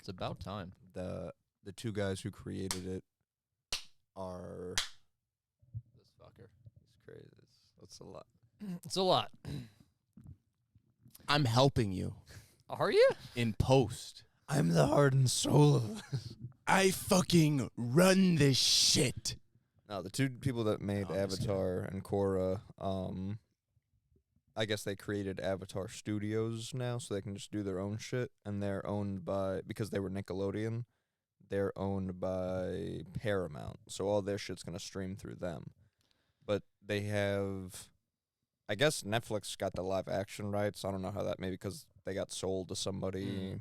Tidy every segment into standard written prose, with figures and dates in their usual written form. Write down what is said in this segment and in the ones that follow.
It's about time. The two guys who created it are This fucker. it's crazy. That's a lot. It's a lot. I'm helping you Are you? in post. I'm the heart and soul of this. I fucking run this shit. No, the two people that made Avatar and Korra, I guess they created Avatar Studios now, so they can just do their own shit, and they're owned by, because they were Nickelodeon, they're owned by Paramount, so all their shit's gonna stream through them. But they have, I guess Netflix got the live action rights. I don't know how that, maybe because they got sold to somebody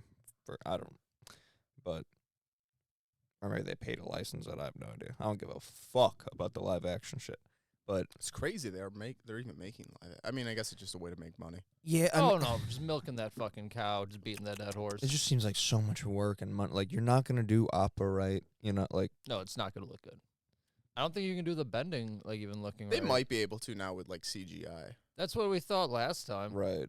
for, I don't, but, or maybe they paid a license that I have no idea. I don't give a fuck about the live action shit. But It's crazy they're even making live. I mean, I guess it's just a way to make money. yeah, Oh no, just milking that fucking cow, just beating that dead horse. it just seems like so much work and money. Like, you're not gonna do opera right, like. No, it's not gonna look good. I don't think you can do the bending like even looking They right. might be able to now with like CGI. That's what we thought last time. Right.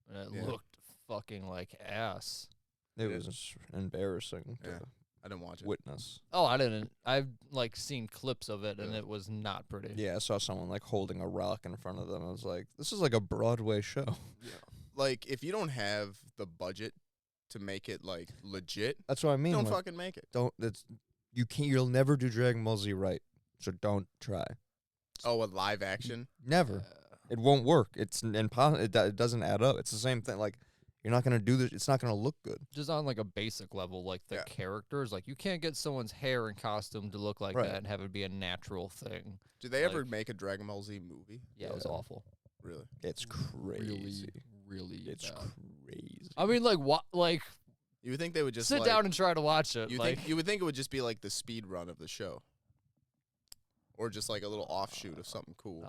And it Yeah. looked fucking like ass. It Yeah. was embarrassing Yeah. to I didn't watch it. witness. Oh, I didn't. I've like seen clips of it, and it was not pretty. Yeah, I saw someone like holding a rock in front of them. I was like, this is like a Broadway show. Yeah. Like, if you don't have the budget to make it like legit, That's what I mean. don't like, fucking make it. You'll never do Dragon Ball Z right. So don't try. Oh, a live action? Never. It won't work. It's impossible. It doesn't add up. It's the same thing. Like, you're not gonna do this. It's not gonna look good. Just on like a basic level, like the Yeah. characters, like you can't get someone's hair and costume to look like Right. that and have it be a natural thing. Did they ever Like- make a Dragon Ball Z movie? Yeah, it was Yeah. awful. Really? It's crazy. Really It's bad. crazy. I mean, like what? Like You would think they would just sit like, down and try to watch it. you Like would think it would just be like the speed run of the show, or just like a little offshoot of something cool.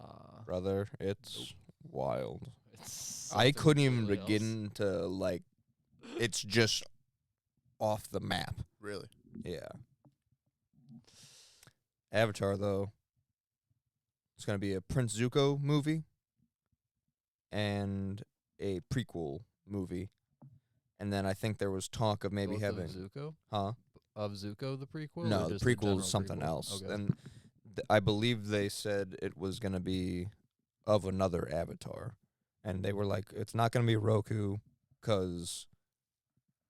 Brother, it's wild. it's I something couldn't even completely else. begin to like. It's just off the map. Really? Yeah. Avatar, though, it's going to be a Prince Zuko movie and a prequel movie. And then I think there was talk of maybe Both having. of Zuko Huh? Zuko the prequel. No, or the just prequel general is something prequel? else. Okay. And I believe they said it was going to be of another Avatar. And they were like, it's not going to be Roku because,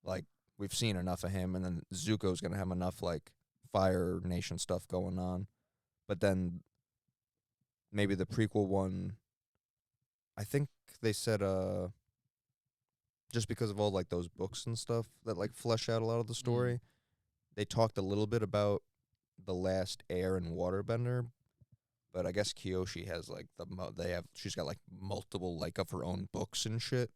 like, we've seen enough of him. And then Zuko's going to have enough, like, Fire Nation stuff going on. But then maybe the prequel one, I think they said just because of all, like, those books and stuff that, like, flesh out a lot of the story, they talked a little bit about the last air and waterbender, but I guess Kyoshi has like she's got like multiple like of her own books and shit.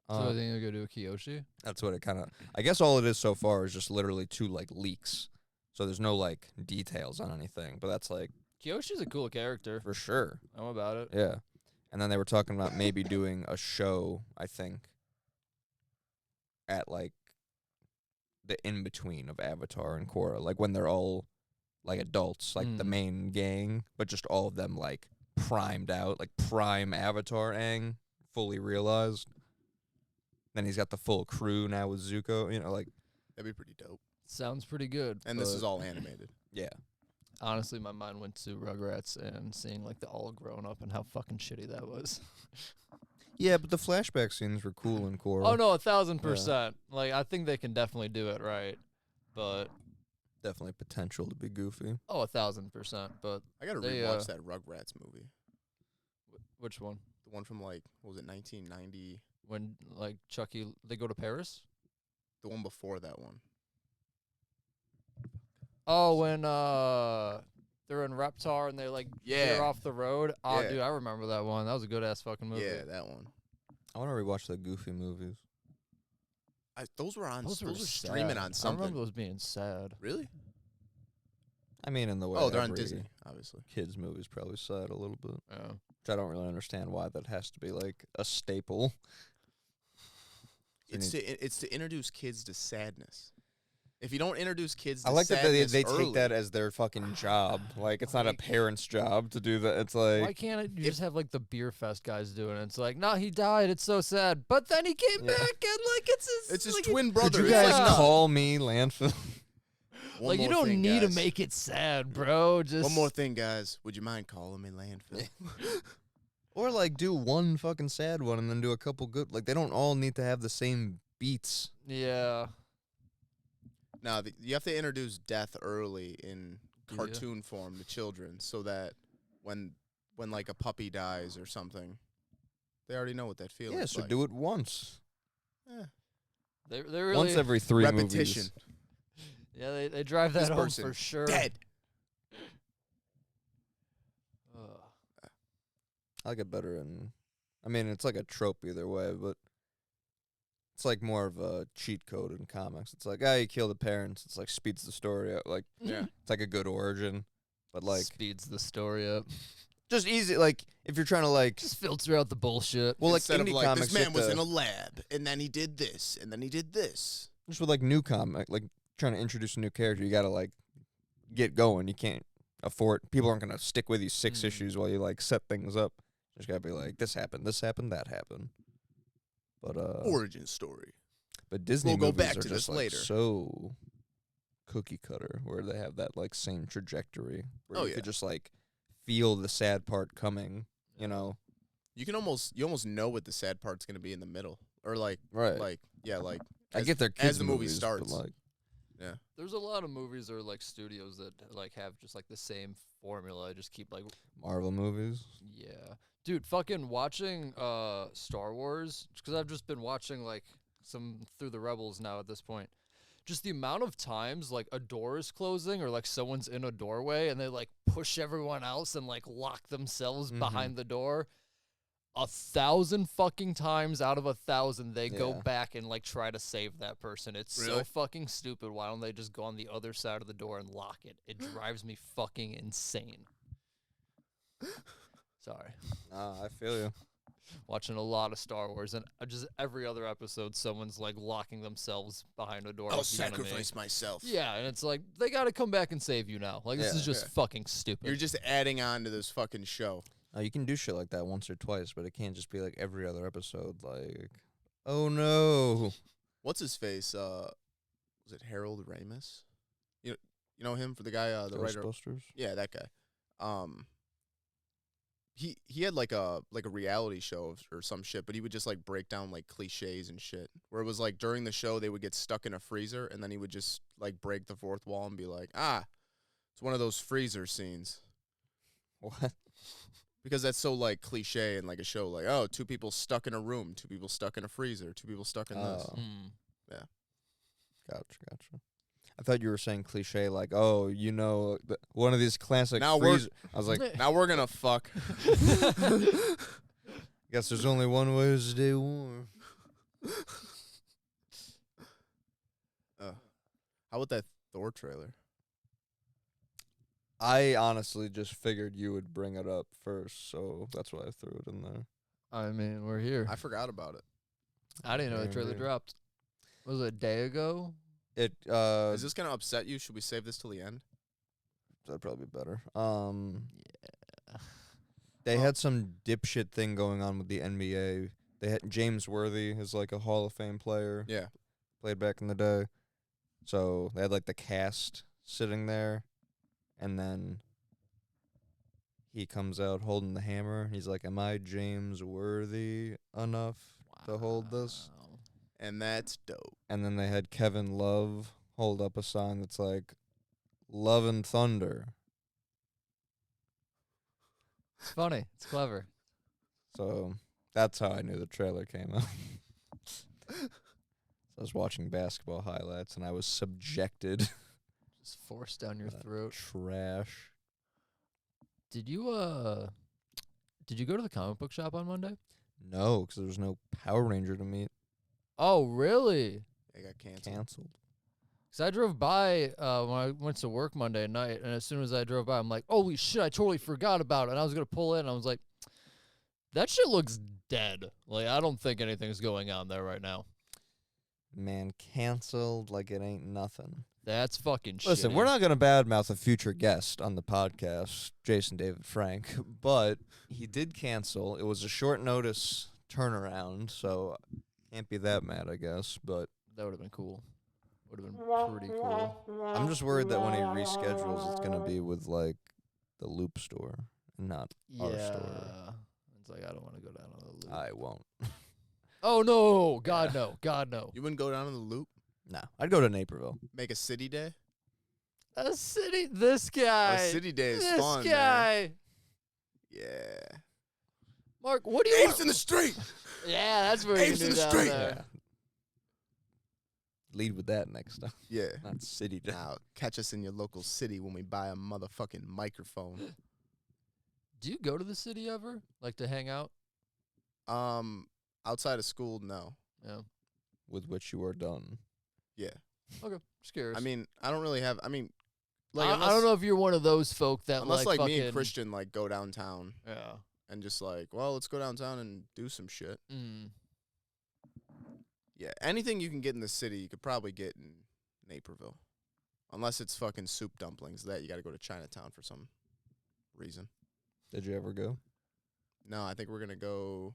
So I think they're gonna do a Kyoshi. That's what it kind of. I guess all it is so far is just literally 2 like leaks, so there's no like details on anything. But that's like Kyoshi's a cool character. for sure. I'm about it. Yeah, and then they were talking about maybe doing a show. I think at like the in between of Avatar and Korra, like when they're all like adults, like the main gang, but just all of them like primed out, like prime Avatar Aang, fully realized. Then he's got the full crew now with Zuko, like That'd be pretty dope. Sounds pretty good. And this but is all animated. yeah. honestly, my mind went to Rugrats and seeing like the all grown up and how fucking shitty that was. Yeah, but the flashback scenes were cool in Korra. Oh no, 1,000%. Like I think they can definitely do it right, but Definitely potential to be goofy. 1,000%. But I gotta They, rewatch that Rugrats movie. which one? The one from like, what was it, 1990? When like Chucky, they go to Paris? The one before that one. Oh, when they're in Reptar and they like veer Yeah. off the road. Oh, Yeah. dude, I remember that one. That was a good ass fucking movie. Yeah, that one. I want to rewatch the Goofy movies. Those were on. Those were streaming sad. on I something. remember those being sad. Really? I mean, in the way. Oh, they're on every Disney, obviously. Kids movies probably sad a little bit. Yeah. Which I don't really understand why that has to be like a staple. It's to introduce kids to sadness. If you don't introduce kids to I like that they sadness take early, that as their fucking job. Like, it's not a parent's job to do that. It's Why like, can't you just have like the beer fest guys doing it? It's like, no, he died. It's so sad, but then he came Yeah. back and like it's his like, twin brother. could you It's guys like, call me landfill? One Like you more don't thing, need to guys. make it sad, bro. Just One more thing, guys. Would you mind calling me landfill? Or like do one fucking sad one and then do a couple good. Like, they don't all need to have the same beats. Yeah. No, you have to introduce death early in Yeah. cartoon form to children, so that when like a puppy dies or something, they already know what that feels like. Yeah, so do it once. Yeah. They really Once every 3 repetition. movies. Yeah, they drive that This home person for sure. Dead. Ugh. I like it better in. I mean, it's like a trope either way, but it's like more of a cheat code in comics. It's like, you kill the parents. It's like speeds the story up. Like, Yeah. it's like a good origin, but like speeds the story up. just easy. Like, if you're trying to like, Just filter out the bullshit. well, like Instead of indie like, comics, this you man have was to- in a lab, and then he did this, and then he did this. just with like new comic, like trying to introduce a new character, you gotta like get going. You can't afford. People aren't gonna stick with you 6 issues while you like set things up. Just gotta be like, this happened, that happened. But Origin story. but Disney We'll go movies back are to just this like later. so cookie cutter, where they have that like same trajectory, where Oh, you yeah. could just like feel the sad part coming. You know, You almost know what the sad part's gonna be in the middle, or like right? like I get their as kids the movie movies, starts. but like, There's a lot of movies or like studios that like have just like the same formula. Just keep like Marvel movies. yeah. Dude, fucking watching Star Wars, because I've just been watching like some through the Rebels now at this point. Just the amount of times like a door is closing or like someone's in a doorway and they like push everyone else and like lock themselves behind the door. 1,000 fucking times out of 1,000 they go Yeah. back and like try to save that person. It's so Really? fucking stupid. Why don't they just go on the other side of the door and lock it? It drives me fucking insane. Sorry. Nah, I feel you. Watching a lot of Star Wars, and just every other episode, someone's like locking themselves behind a door. I'll like the enemy. sacrifice myself. Yeah, and it's like they got to come back and save you now. Like this Yeah. is just Yeah. fucking stupid. You're just adding on to this fucking show. You can do shit like that once or twice, but it can't just be like every other episode. Like, oh no. What's his face? Was it Harold Ramis? You know him for the guy, the writer. Ghostbusters. Yeah, that guy. He had like a reality show or some shit, but he would just like break down like cliches and shit. Where it was like during the show they would get stuck in a freezer, and then he would just like break the fourth wall and be like, it's one of those freezer scenes. What? Because that's so like cliche in like a show, like, oh, 2 people stuck in a room, 2 people stuck in a freezer, 2 people stuck in this. Oh. Hmm. Gotcha. I thought you were saying cliche, like, oh, you know, one of these classic Now freezer. I was like, Now we're gonna fuck. guess there's only one way to stay warm. How about that Thor trailer? I honestly just figured you would bring it up first, so that's why I threw it in there. I mean, we're here. I forgot about it. I didn't know the Very trailer weird. dropped. Was it a day ago? It Is this gonna upset you? Should we save this till the end? that'd probably be better. Yeah. They had some dipshit thing going on with the NBA. They had James Worthy is like a Hall of Fame player. Yeah. Played back in the day. So they had like the cast sitting there, and then he comes out holding the hammer. He's like, "Am I James Worthy enough to hold this?" Wow. And that's dope. And then they had Kevin Love hold up a sign that's like, "Love and Thunder." It's funny. It's clever. So that's how I knew the trailer came out. I was watching basketball highlights, and I was subjected Just forced down your to throat. trash. Did you go to the comic book shop on Monday? No, because there was no Power Ranger to meet. Oh, really? It got canceled. Canceled. Because I drove by when I went to work Monday night, and as soon as I drove by, I'm like, holy shit, I totally forgot about it. And I was going to pull in, and I was like, that shit looks dead. Like, I don't think anything's going on there right now. Man, canceled like it ain't nothing. That's fucking shit. Listen, we're not going to badmouth a future guest on the podcast, Jason David Frank, but he did cancel. It was a short notice turnaround, so can't be that mad, I guess. But That would have been cool. Would have been pretty cool. I'm just worried that when he reschedules, it's going to be with, like, the Loop store and not our store. It's like, I don't want to go down on the Loop. I won't. Oh, no. God, no. God, no. You wouldn't go down to the Loop? No, I'd go to Naperville. Make a city day? A city. This guy. A city day is this fun, guy. man. Yeah. Mark, what do you Apes in the street! Yeah, that's where Apes you in do the down street. there. Yeah. Lead with that next time. Yeah. Not city day. Now, catch us in your local city when we buy a motherfucking microphone. Do you go to the city ever? Like to hang out? Outside of school, no. Yeah. With which you are done. Yeah. Okay. Just curious. I mean, I don't really have. I mean, I like, don't know if you're one of those folk that unless like like me fucking, and Christian like go downtown Yeah. and just like, well, let's go downtown and do some shit. Mm. Yeah, anything you can get in the city, you could probably get in Naperville, unless it's fucking soup dumplings. That you got to go to Chinatown for some reason. Did you ever go? No, I think we're gonna go.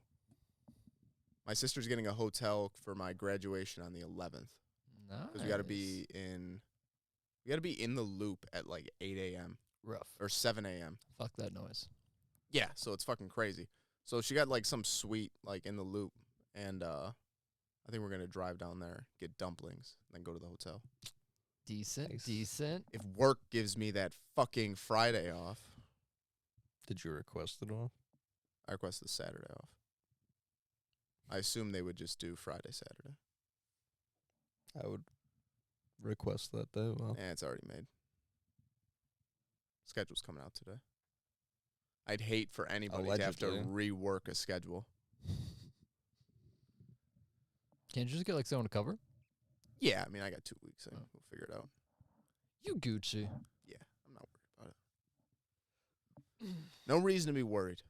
My sister's getting a hotel for my graduation on the 11th. Because we got to be in the Loop at like 8 a.m. rough or 7 a.m. Fuck that noise. Yeah, so it's fucking crazy. So she got like some suite like in the Loop, and I think we're gonna drive down there, get dumplings, then go to the hotel. Decent. Nice. Decent. If work gives me that fucking Friday off, Did you request it off? I request the Saturday off. I assume they would just do Friday, Saturday. I would request that day. Well, It's already made. Schedule's coming out today. I'd hate for anybody to have to Allegedly. rework a schedule. Can't you just get like someone to cover? Yeah, I mean, I got 2 weeks. Oh. We'll figure it out. You Gucci. Yeah, I'm not worried about it. No reason to be worried.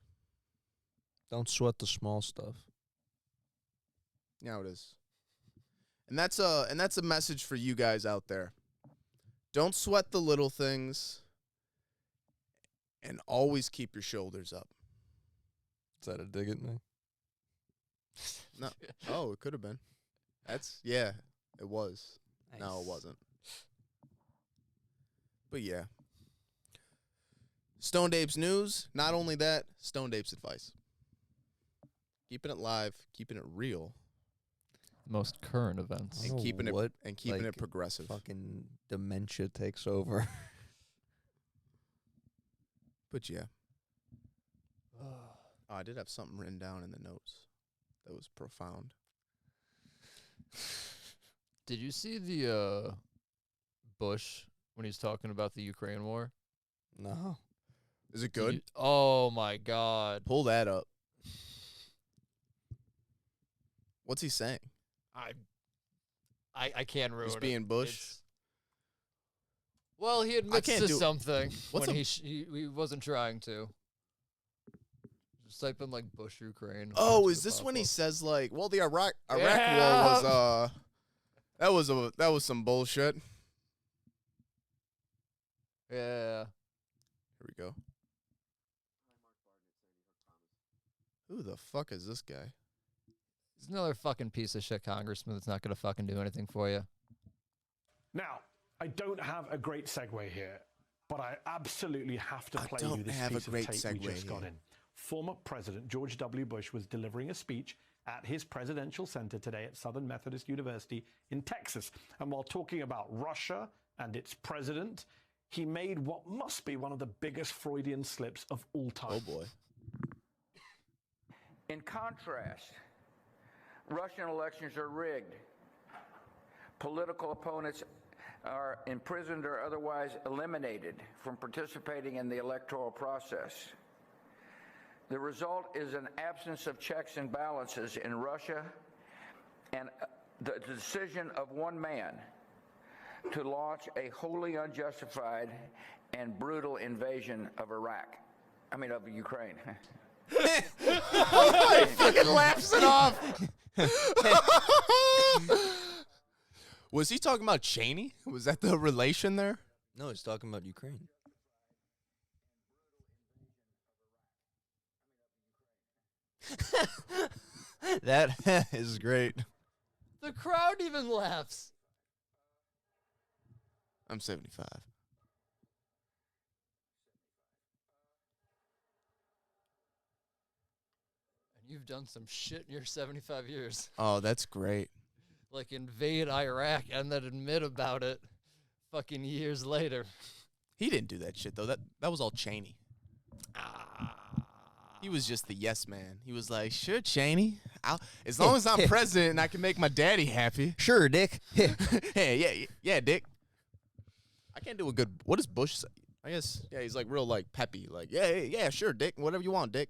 don't sweat the small stuff. Yeah, it is. And that's a message for you guys out there. Don't sweat the little things, and always keep your shoulders up. Is that a dig at me? No. Oh, it could have been. Yeah, it was. No, it wasn't. But yeah. Stoned Apes news. Not only that, Stoned Apes advice. Keeping it live, keeping it real, Most current events. I and don't know keeping it what, keeping like, it progressive. Fucking dementia takes over. But yeah. Oh, I did have something written down in the notes that was profound. Did you see the Bush when he's talking about the Ukraine war? No. Is it Did good? you- oh my God. Pull that up. What's he saying? I can't ruin Just it. being Bush? It's- well, he admits can't to do- something What's when a- he wasn't trying to. Just type in like Bush Ukraine. Oh, It's is gonna this pop when he up. says like, well, the Iraq Yeah. war was that was some bullshit. Yeah. Here we go. Who the fuck is this guy? He's another fucking piece of shit congressman that's not gonna fucking do anything for you. Now, I don't have a great segue here, but I absolutely have to I play don't you this have a piece great of tape we segue just got here. in. Former President George W. Bush was delivering a speech at his presidential center today at Southern Methodist University in Texas. And while talking about Russia and its president, he made what must be one of the biggest Freudian slips of all time. Oh boy. In contrast, Russian elections are rigged. Political opponents are imprisoned or otherwise eliminated from participating in the electoral process. The result is an absence of checks and balances in Russia and the decision of one man to launch a wholly unjustified and brutal invasion of of Ukraine. Fucking laughs it off. Was he talking about Cheney? Was that the relation there? No, he's talking about Ukraine. That is great. The crowd even laughs. I'm 75. And you've done some shit in your 75 years. Oh, that's great. Like invade Iraq and then admit about it fucking years later. He didn't do that shit, though. That was all Cheney. He was just the yes man. He was like, sure, Cheney. As long as I'm president and I can make my daddy happy. Sure, Dick. Hey, yeah, Dick. I can't do a good. What does Bush say? I guess, yeah, he's like real like peppy. Like, yeah, sure, Dick. Whatever you want, Dick.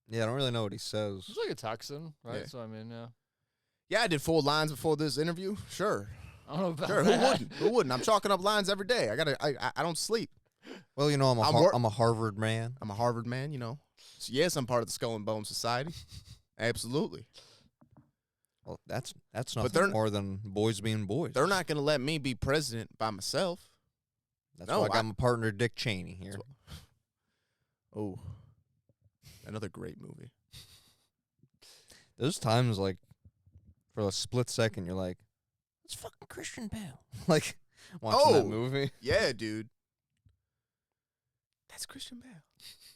Yeah, I don't really know what he says. He's like a Texan, right? Yeah. So, I mean, yeah. Yeah, I did 4 lines before this interview. Sure. I don't know about Sure, that. who wouldn't? I'm chalking up lines every day. I don't sleep. Well, you know, I'm a Harvard man. I'm a Harvard man, you know. So yes, I'm part of the Skull and Bones Society. Absolutely. Well, that's But nothing they're- more than boys being boys. They're not going to let me be president by myself. That's No, why I got my partner Dick Cheney here. Oh, another great movie. There's times like, for a split second, you're like, "It's fucking Christian Bale." Like watching that movie. Yeah, dude. That's Christian Bale.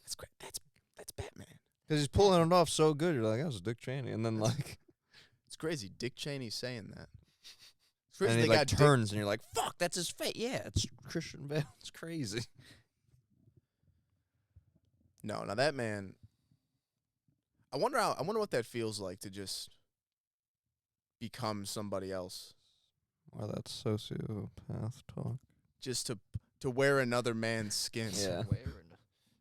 That's great. That's Batman. Because he's pulling it off so good. You're like, that was Dick Cheney. And then, like, It's crazy. Dick Cheney's saying that. It's and crazy. he, They like, got turns, and you're like, fuck, that's his face. Yeah, it's Christian Bale. It's crazy. No, now that man. I wonder what that feels like to just become somebody else. Wow, that's sociopath talk. Just to wear another man's skin. Yeah.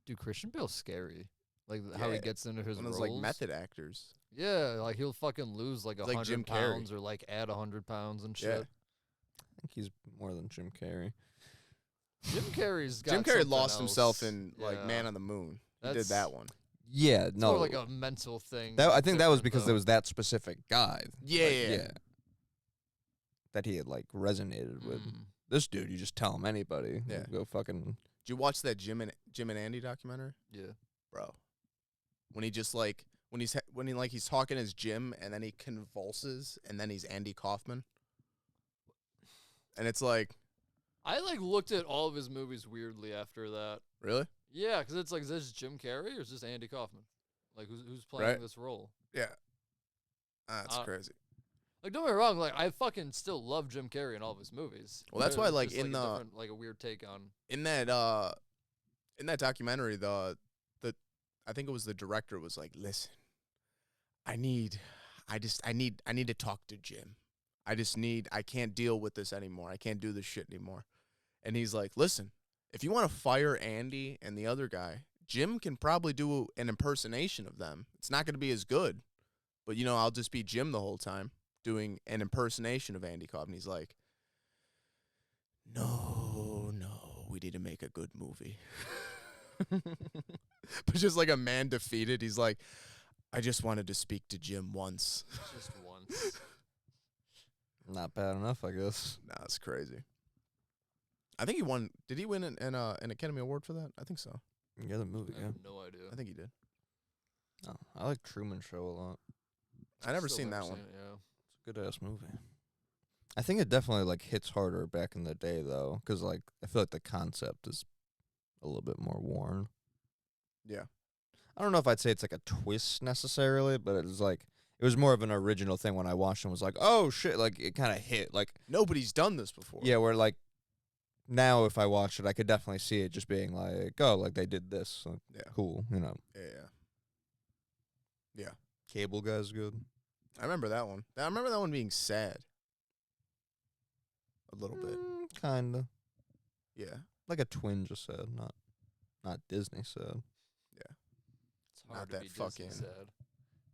Dude, Christian Bale's scary. Like how he Yeah, gets into his One of roles. those like method actors. Yeah, like he'll fucking lose like He's like 100 Jim Carrey. pounds or like add 100 pounds and shit. Yeah. I think he's more than Jim Carrey. Jim Carrey's got Jim Carrey something lost himself else. in like Yeah. Man on the Moon. He That's- did that one. Yeah, It's no. more like a mental thing. I think that was different, because though. there was that specific guy. Yeah, Like, yeah. That he had, like, resonated with. Mm. This dude, you just tell him anybody. Yeah. He'll go fucking... Did you watch that Jim and Andy documentary? Yeah. Bro. When he just like when he's talking as Jim and then he convulses and then he's Andy Kaufman. And it's like, I like looked at all of his movies weirdly after that. really? Yeah, because it's like, is this Jim Carrey or is this Andy Kaufman? Like, who's playing Right. this role? Yeah. That's Uh, crazy. Like, don't get me wrong. Like, I fucking still love Jim Carrey in all of his movies. Well, that's But why, it's like, just, in a the- different, like a weird take on. In that documentary, I think it was the director was like, listen, I need to talk to Jim. I can't deal with this anymore. I can't do this shit anymore. And he's like, listen, if you want to fire Andy and the other guy, Jim can probably do an impersonation of them. It's not going to be as good, but I'll just be Jim the whole time doing an impersonation of Andy Kaufman. He's like, no, we need to make a good movie. But just like a man defeated, he's like, I just wanted to speak to Jim once. Just once. Not bad enough, I guess. Nah, it's crazy. I think he won. Did he win an Academy Award for that? I think so. Yeah, the movie, I yeah. have no idea. I think he did. Oh, I like Truman Show a lot. I never Still seen never that one. it, yeah. It's a good-ass movie. I think it definitely, like, hits harder back in the day, though, because, like, I feel like the concept is a little bit more worn. Yeah. I don't know if I'd say it's, like, a twist necessarily, but it was more of an original thing when I watched it and was like, oh, shit, like, it kind of hit. Like, Nobody's done this before. yeah, where, like, now if I watch it, I could definitely see it just being like, oh, like, they did this. Like, Yeah. cool, Yeah. Cable Guy's good. I remember that one. I remember that one being sad. A little bit. Kinda. Yeah. Like a twinge of sad, not Disney sad. It's hard Not to that be Disney fucking- sad.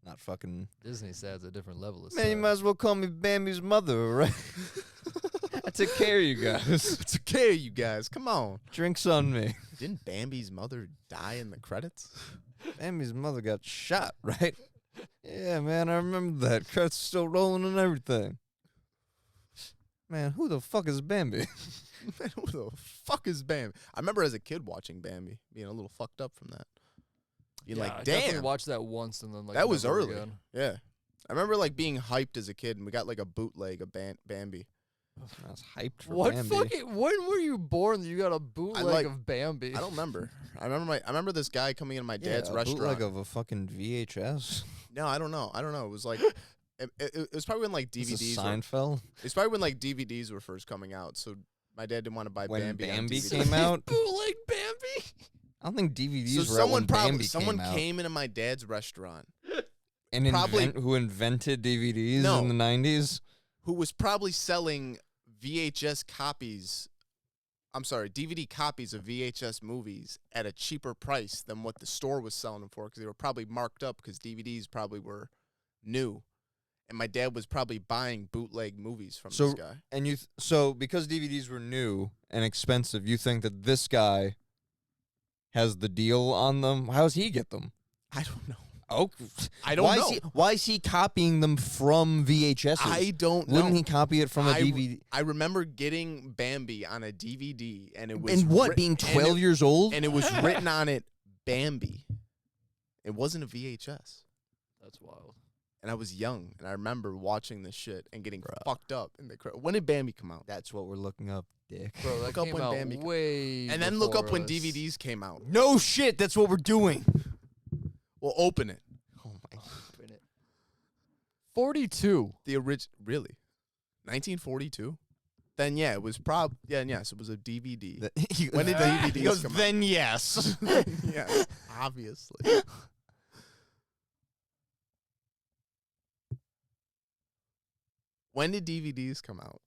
Not fucking... Disney sad's a different level of Man, you sad. might as well call me Bambi's mother, right? I took care of you guys. It's okay, you guys. Come on. Drinks on me. Didn't Bambi's mother die in the credits? Bambi's mother got shot, right? Yeah, man, I remember that. Credits still rolling and everything. Man, who the fuck is Bambi? Man, who the fuck is Bambi? I remember as a kid watching Bambi, being a little fucked up from that. Being Yeah, like, I definitely damn, watched that once and then like that was never early. again. Yeah. I remember like being hyped as a kid, and we got like a bootleg of Bambi. I was hyped for What Bambi. fucking? When were you born that you got a bootleg like- of Bambi? I don't remember. I remember this guy coming into my Yeah, dad's a restaurant. bootleg of a fucking VHS. No, I don't know. It was like it was probably when like This is DVDs. Seinfeld. It's probably when like DVDs were first coming out. So my dad didn't want to buy When Bambi. on Bambi DVD. came out, bootleg Bambi. I don't think DVDs So were out when Bambi someone came out. came into my dad's restaurant And probably- who invented DVDs No. in the 90s? who was probably selling VHS copies. I'm sorry, DVD copies of VHS movies at a cheaper price than what the store was selling them for, because they were probably marked up because DVDs probably were new, and my dad was probably buying bootleg movies from So- this guy. And so because DVDs were new and expensive, you think that this guy has the deal on them? How does he get them? I don't know. Oh, I don't know. Why is he copying them from VHS? I don't know. Wouldn't he copy it from a DVD? I remember getting Bambi on a DVD, and it was And what, writ- being and 12 it- years old? and it was written on it Bambi. It wasn't a VHS. That's wild. And I was young, and I remember watching this shit and getting Bruh. fucked up in the crowd. When did Bambi come out? That's what we're looking up, dick. Bro, that Look up came when out Bambi co- way. And then look up before when us. DVDs came out. No shit, that's what we're doing. Well, open it. Oh my. Open it. 42. The original, really? 1942? Then yeah, it was yes, it was a DVD. When did DVDs He goes, come out? then yes. Yeah, obviously. When did DVDs come out?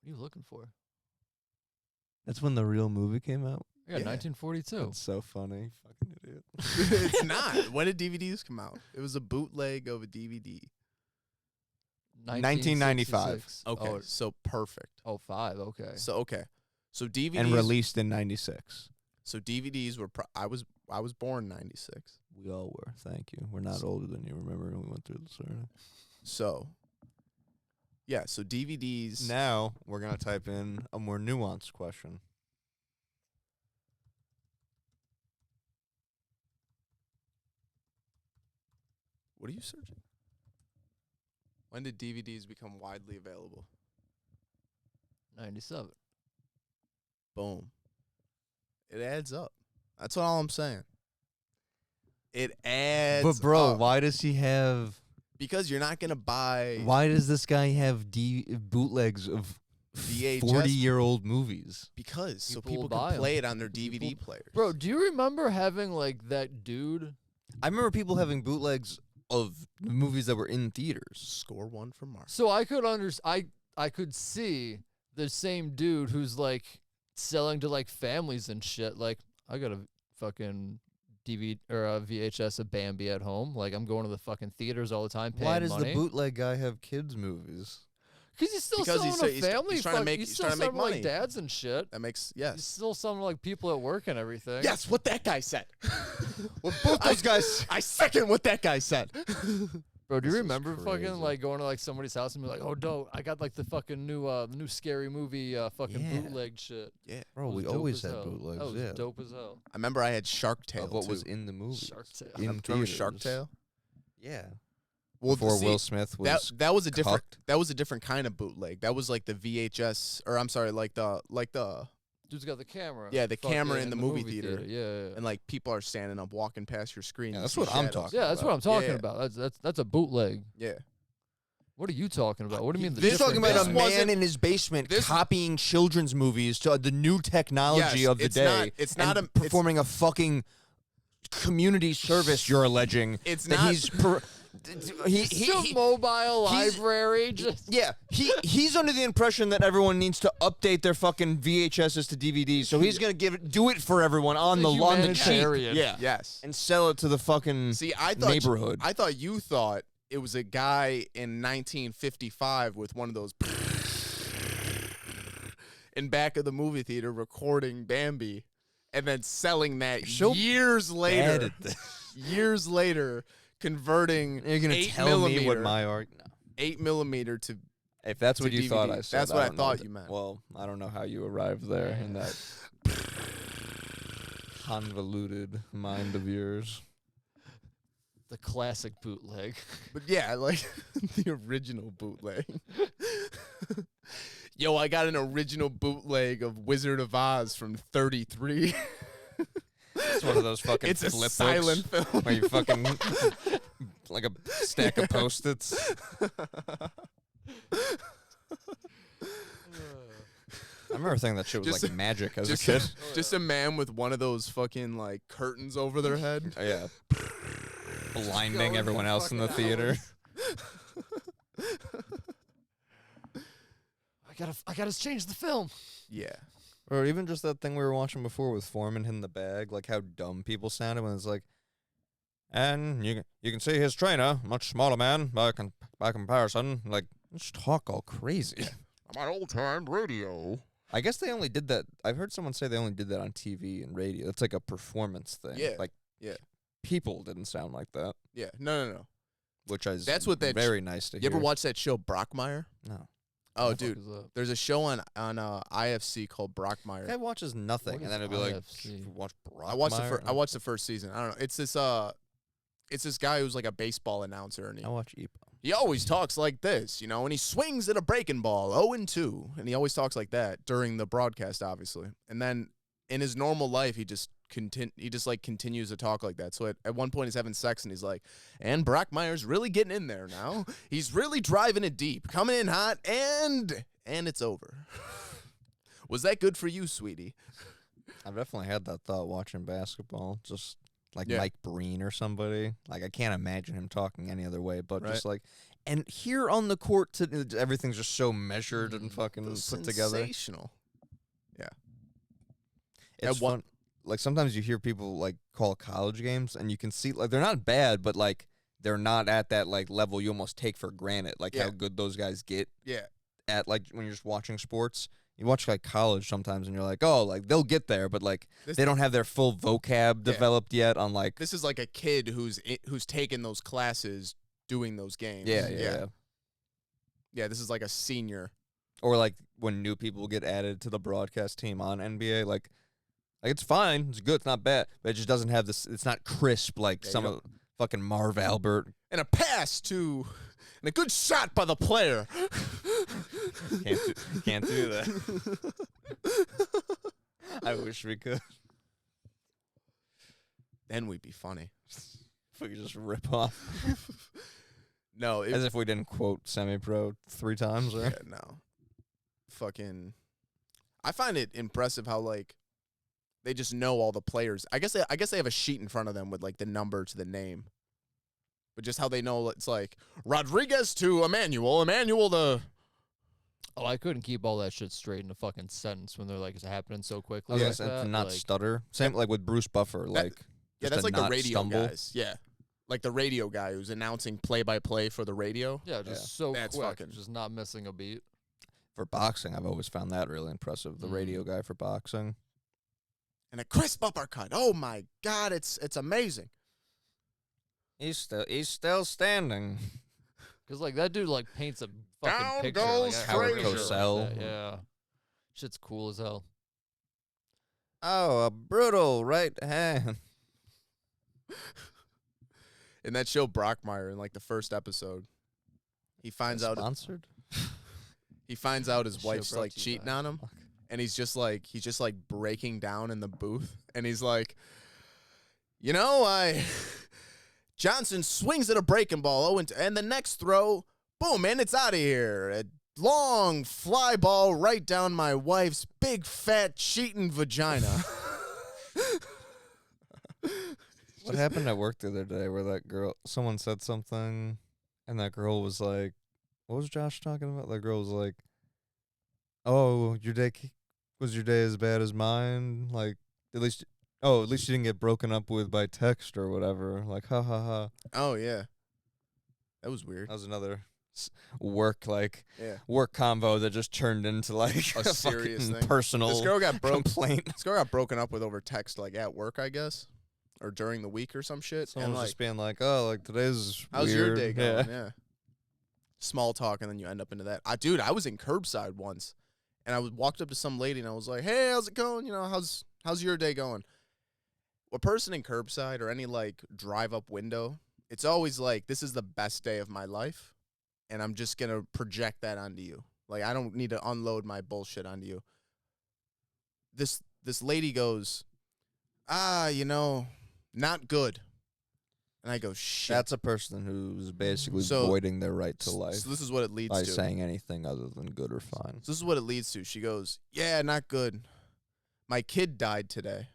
What are you looking for? That's when the real movie came out. Yeah, Yeah. 1942. That's so funny. Fucking idiot. It's not. When did DVDs come out? It was a bootleg of a DVD. 1995. 1966. Okay, so perfect. Oh, 5. Okay. So so DVDs And released in 96. So DVDs were. I was born 96. We all were. Thank you. We're not older than you. Remember when we went through this already? So yeah, so DVDs. Now we're going to type in a more nuanced question. What are you searching? When did DVDs become widely available? 97. Boom. It adds up. That's all I'm saying. It adds But bro, up. why does he have? Because you're not gonna buy Why does this guy have bootlegs of VHS 40-year-old movies? because so People will people buy can 'em. play it on their DVD players. Bro, do you remember having like that dude? I remember people having bootlegs of the movies that were in theaters. Score one for Mark. So I could I could see the same dude who's like selling to like families and shit. Like, I got a fucking DVD or a VHS of Bambi at home. Like, I'm going to the fucking theaters all the time paying Why does money. the bootleg guy have kids' movies? Because he's still Because selling he's to so- he's family. trying to make- he's he's still trying to make selling to, like money. dads and shit. That makes He's yes. still selling to, like people at work and everything. Yes, what that guy said. What both those guys? I second what that guy said. Bro, do you This is remember fucking crazy. like going to like somebody's house and be like, oh no, I got like the fucking new scary movie fucking Yeah. bootleg shit. Yeah. Bro, It was we dope always as had hell. bootlegs. That was Yeah, dope as hell. I remember I had Shark Tale of what was too. in the movie. Shark Tale. In Remember Shark theaters. Tale? Yeah. Well, Before see, Will Smith was that was a different cucked. that was a different kind of bootleg. That was like the VHS or I'm sorry, like the Dude's got the camera. Yeah, the camera fucking in the movie theater. Yeah, yeah. and like people are standing up walking past your screen. Yeah, you that's see what I'm shadows. talking Yeah, that's what I'm Yeah, talking yeah. about. That's a bootleg. Yeah. What are you talking about? What do you mean? The This He's talking different about a This guy? wasn't- man in his basement this- copying children's movies to the new technology Yes, of the it's day. not- it's not and a- it's- performing a fucking community service. You're alleging It's that not- he's It's a mobile he's- library. Just yeah, he's under the impression that everyone needs to update their fucking VHSs to DVDs, so he's gonna do it for everyone on the cheap, humanitarian. yeah, Yes. and sell it to the fucking See, I thought neighborhood. I thought you thought it was a guy in 1955 with one of those in back of the movie theater recording Bambi, and then selling that so years Bad later. at this. Years later, converting You're gonna 8 tell me what millimeter, my art? No. 8 millimeter to If that's what to you thought DVD. I said, That's what I don't know thought you meant. Well, I don't know how you arrived there in that convoluted mind of yours. The classic bootleg. But yeah, like the original bootleg. Yo, I got an original bootleg of Wizard of Oz from 33. It's one of those fucking It's a flip silent books film. where you fucking like a stack of Post-its. I remember thinking that shit was Just- like magic as a Just, kid. just a man with one of those fucking like curtains over their head. Yeah. Blinding Going everyone for else in the fucking theater. I gotta change the film. Yeah. Or even just that thing we were watching before with Foreman in the bag, like how dumb people sounded when it's like, and you can see his trainer, much smaller man by comparison, like just talk all crazy. I'm on old time radio. I guess they only did that. I've heard someone say they only did that on TV and radio. It's like a performance thing. Yeah, Like, yeah. people didn't sound like that, Yeah. No. which is That's what that very nice to You hear. ever watch that show Brockmire? No. Oh, What the fuck dude. is that? There's a show on IFC called Brockmire. Guy watches nothing, What and then is it'll be like, IFC? watch I watched Brockmire? I watched the first season. I don't know. It's this guy who's like a baseball announcer, and I watch EPO. he always talks like this, you know, and he swings at a breaking ball, 0-2, and he always talks like that during the broadcast, obviously. And then in his normal life, he just continues to talk like that. So at one point, he's having sex, and he's like, "And Brockmire's really getting in there now. He's really driving it deep, coming in hot, and it's over." Was that good for you, sweetie? I've definitely had that thought watching basketball, just like Yeah. Mike Breen or somebody. Like, I can't imagine him talking any other way, but Right. just like, and here on the court, everything's just so measured and fucking put together. Sensational. It's At one- fun. Like, sometimes you hear people like call college games, and you can see like they're not bad, but like they're not at that like level you almost take for granted, like Yeah. how good those guys get Yeah. at like when you're just watching sports. You watch like college sometimes, and you're like, oh, like they'll get there, but like This- they don't have their full vocab Yeah. developed yet. On like, This is like a kid who's taken those classes doing those games. yeah. Yeah, this is like a senior. Or like when new people get added to the broadcast team on NBA, like it's fine, it's good, it's not bad, but it just doesn't have this. It's not crisp like Yeah, you some of fucking Marv Albert. And a pass to, and a good shot by the player. Can't do that. I wish we could. Then we'd be funny. If we could just rip off, No, as if we didn't quote semi-pro 3 times. Right? yeah, no. Fucking, I find it impressive how like they just know all the players. I guess they have a sheet in front of them with like the number to the name. But just how they know it's like Rodriguez to Emmanuel to. Oh, I couldn't keep all that shit straight in a fucking sentence when they're like, it's happening so quickly. I was like gonna say, that. to not like, stutter. Same like with Bruce Buffer. Like, Yeah, just that's to like the not radio stumble. guys. Yeah. Like the radio guy who's announcing play-by-play for the radio. yeah, just so That's quick, fucking- just not missing a beat. For boxing, I've always found that really impressive. The radio guy for boxing. And a crisp uppercut. Oh my God, it's amazing. He's still standing. Because, like, that dude, like, paints a fucking Down picture. goes like, Howard picture like Cosell. that, yeah. Shit's cool as hell. Oh, a brutal right hand. In that show Brockmire, in like the first episode, he finds out Sponsored? his Show wife's brought like to you cheating by- on him, and he's just like breaking down in the booth, and he's like, you know, Johnson swings at a breaking ball, and the next throw, boom, man, it's out of here. A long fly ball right down my wife's big fat cheating vagina. What happened at work the other day where that girl, someone said something, and that girl was like, what was Josh talking about? That girl was like, oh, was your day as bad as mine? Like, at least you didn't get broken up with by text or whatever. Like, ha ha ha. Oh yeah, that was weird. That was another work Yeah. convo that just turned into like A serious fucking thing. personal This girl got complaint. This girl got broken up with over text, like at work, I guess, or during the week or some shit. Someone and was like, just being like, oh, like today's how's your weird. day going? Yeah. small talk, and then you end up into that. Dude, I was in curbside once, and I walked up to some lady, and I was like, "Hey, how's it going? You know, how's your day going?" A person in curbside or any like drive-up window, it's always like, "This is the best day of my life," and I'm just gonna project that onto you. Like, I don't need to unload my bullshit onto you. This lady goes, not good. And I go, shit. That's a person who's basically So- voiding their right to life So this is what it leads by to. saying anything other than good or fine. So this is what it leads to. She goes, yeah, not good. My kid died today.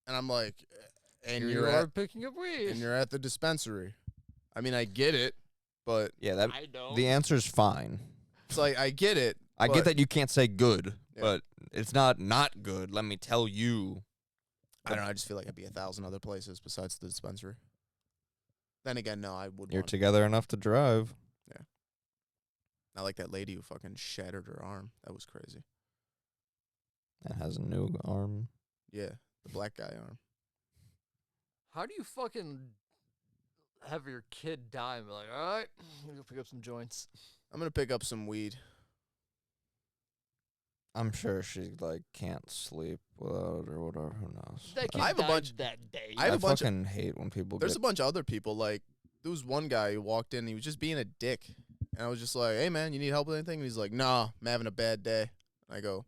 And I'm like, and Here you are picking up weed. you're at the dispensary. I mean, I get it, but Yeah, that I don't. the answer's fine. it's like, I get it. I but get that you can't say good, Yeah. but it's not good. Let me tell you. I don't know. I just feel like I'd be 1,000 other places besides the dispensary. Then again, no, I would. You're together enough to drive. Not like that lady who fucking shattered her arm. That was crazy. And has a new arm. Yeah, the black guy arm. How do you fucking have your kid die and be like, all right, I'm gonna go pick up some joints? I'm gonna pick up some weed. I'm sure she like can't sleep without or whatever. Who knows? That kid I have a died bunch- that day. I have a bunch of- fucking hate when people There's get a bunch of other people. Like, there was one guy who walked in. He was just being a dick. And I was just like, hey, man, you need help with anything? And he's like, nah, I'm having a bad day. And I go,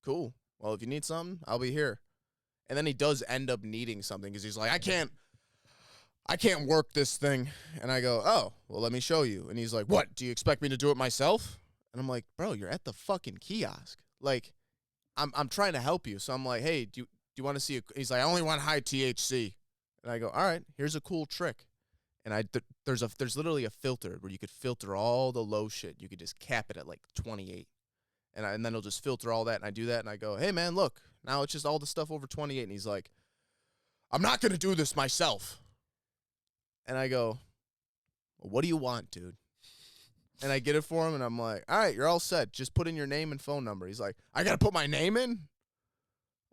cool. Well, if you need something, I'll be here. And then he does end up needing something because he's like, I can't work this thing. And I go, oh, well, let me show you. And he's like, what? Do you expect me to do it myself? And I'm like, bro, you're at the fucking kiosk. Like, I'm trying to help you. So I'm like, hey, do you want to see he's like, I only want high THC. And I go, all right, here's a cool trick. And there's literally a filter where you could filter all the low shit. You could just cap it at like 28. And then it'll just filter all that. And I do that and I go, hey man, look, now it's just all the stuff over 28. And he's like, I'm not going to do this myself. And I go, well, what do you want, dude? And I get it for him and I'm like, all right, you're all set. Just put in your name and phone number. He's like, I got to put my name in?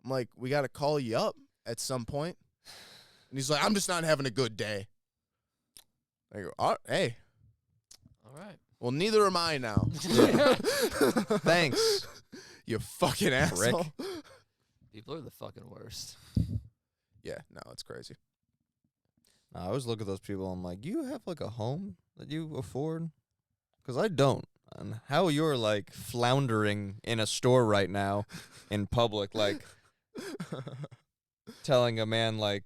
I'm like, we got to call you up at some point. And he's like, I'm just not having a good day. I go, oh, hey. All right. Well, neither am I now. Thanks. You fucking asshole. People are the fucking worst. Yeah, no, it's crazy. I always look at those people. I'm like, you have like a home that you afford? Because I don't. And how you're like floundering in a store right now in public, like telling a man like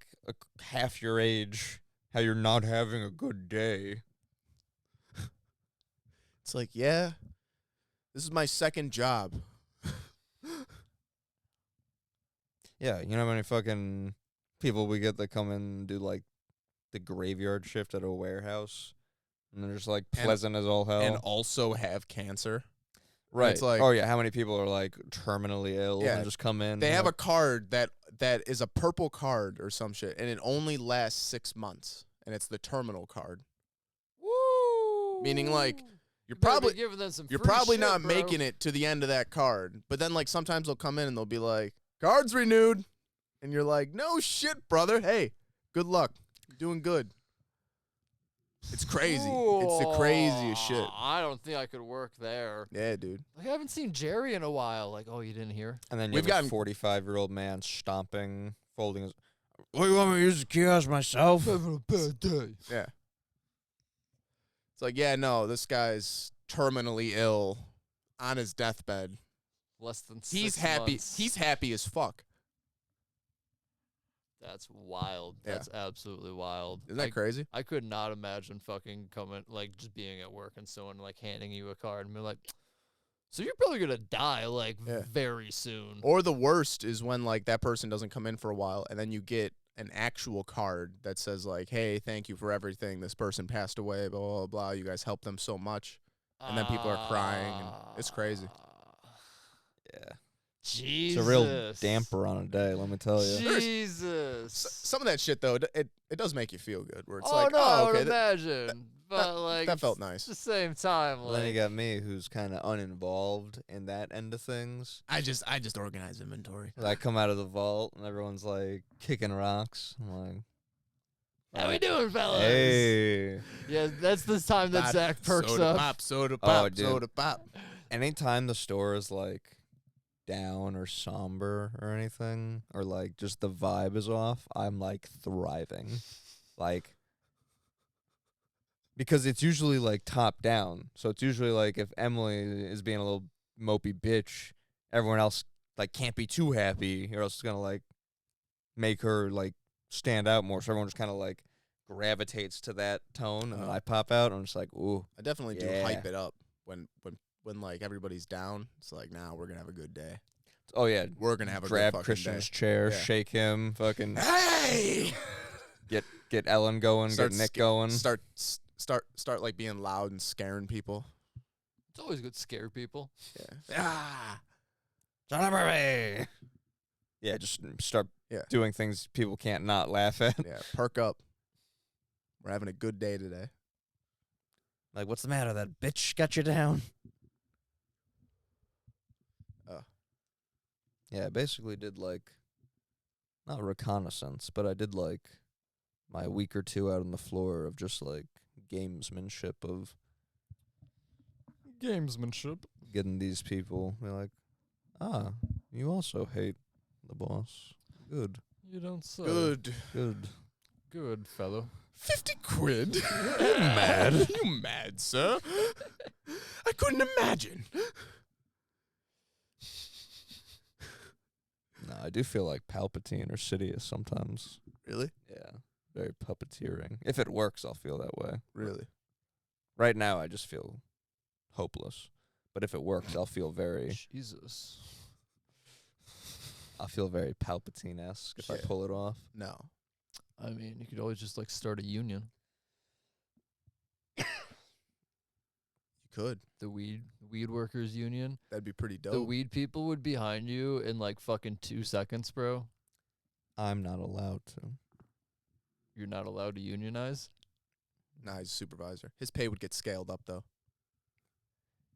half your age how you're not having a good day. It's like, yeah, this is my second job. Yeah, you know how many fucking people we get that come in and do like the graveyard shift at a warehouse, and they're just like pleasant as all hell, And also have cancer. right? it's like- oh yeah, how many people are like terminally ill Yeah, and just come in? They and, have a like, card that is a purple card or some shit, and it only lasts 6 months, and it's the terminal card. Woo! Meaning, like, You You're better be probably giving them some you're free probably shit, not bro. making it to the end of that card. But then, like, sometimes they'll come in and they'll be like, "Card's renewed," and you're like, "No shit, brother. Hey, good luck. You're doing good." It's crazy. It's the craziest shit. I don't think I could work there. Yeah, dude. Like, I haven't seen Jerry in a while. Like, oh, you didn't hear? and then you we've have a gotten- 45-year-old man stomping, folding his. What, you want me to use the kiosk myself? Having a bad day. Yeah. It's like, yeah, no, this guy's terminally ill on his deathbed. Less than 6 He's happy. months. He's happy as fuck. That's wild. Yeah. That's absolutely wild. Isn't that crazy? I could not imagine fucking coming, like, just being at work and someone, like, handing you a card and be like, so you're probably going to die, like, Yeah. very soon. Or the worst is when, like, that person doesn't come in for a while, and then you get an actual card that says, like, hey, thank you for everything. This person passed away, blah, blah, blah. You guys helped them so much. And then people are crying, and it's crazy. Yeah, Jesus. it's a real damper on a day. Let me tell you. Jesus. Some of that shit, though, it does make you feel good, where it's oh, like, no, I oh, would okay, imagine. But, like, that felt nice. at the same time, Well, then you like, got me, who's kind of uninvolved in that end of things. I just organize inventory. I come out of the vault and everyone's like kicking rocks. I'm like, how we doing, fellas? hey, Yeah, that's the time that Zach perks soda up. Pop, soda Oh, pop, dude. soda pop. Anytime the store is like down or somber or anything, or like just the vibe is off, I'm like thriving. Like, because it's usually like top down. So it's usually like if Emily is being a little mopey bitch, everyone else like can't be too happy, or else it's gonna like make her like stand out more. So everyone just kind of like gravitates to that tone, and then I pop out, and I'm just like, ooh. I definitely do Yeah. hype it up when like everybody's down. It's like, nah, we're gonna have a good day. Oh yeah, We're gonna have a grab good fucking Christian's day. chair, Yeah. shake him, fucking Hey, get Ellen going, Start get Nick sca- going. Start like being loud and scaring people. It's always good to scare people. Yeah. Yeah, just start Yeah. doing things people can't not laugh at. Yeah. Perk up. We're having a good day today. Like, what's the matter? That bitch got you down. Yeah, I basically did like, not reconnaissance, but I did like my week or two out on the floor of just like gamesmanship of Gamesmanship. getting these people. They're like, you also hate the boss. Good, You don't say. Good. Good fellow. 50 quid? You mad? You mad, sir? I couldn't imagine. No, I do feel like Palpatine or Sidious sometimes. Really? Yeah, very puppeteering. If it works, I'll feel that way. Really? Right now, I just feel hopeless. But if it works, I'll feel very Jesus. Palpatine-esque if I Yeah. pull it off. No. I mean, you could always just like start a union. You could. The weed workers union. That'd be pretty dope. The weed people would be behind you in like fucking 2 seconds, bro. I'm not allowed to. You're not allowed to unionize. Nah, he's a supervisor. His pay would get scaled up, though.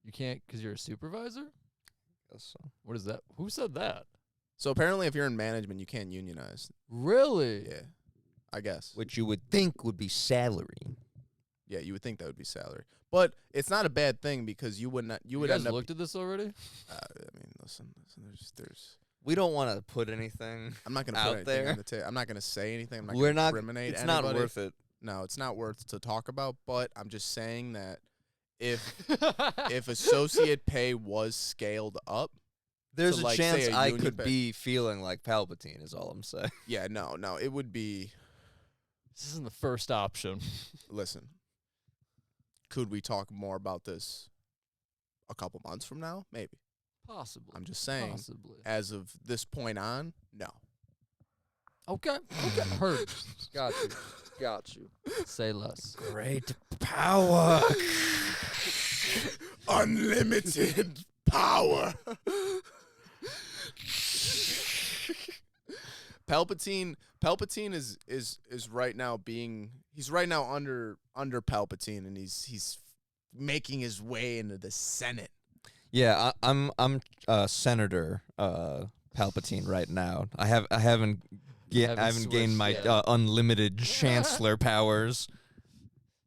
You can't because you're a supervisor. Guess so. What is that? Who said that? So apparently if you're in management, you can't unionize. Really? Yeah. I guess. Which you would think would be salary. Yeah, you would think that would be salary. But it's not a bad thing because you would not. You would guys end up. looked at this already? I mean, listen. There's. We don't want to put anything. I'm not gonna out put anything there. on the table. I'm not gonna say anything. I'm not We're gonna not. incriminate It's anybody. not worth it. No, it's not worth to talk about. But I'm just saying that if associate pay was scaled up, There's to, a like, chance say a I union could pay- be feeling like Palpatine. Is all I'm saying. yeah, no, it would be. This isn't the first option. Listen, could we talk more about this a couple months from now? Maybe. Possibly. I'm just saying. Possibly. As of this point on, no. Okay. Heard. Got you. Say less. Great power. Unlimited power. Palpatine is right now he's right now under Palpatine, and he's making his way into the Senate. Yeah, I'm Senator Palpatine right now. I haven't Haven't gained switched my yet. unlimited chancellor powers.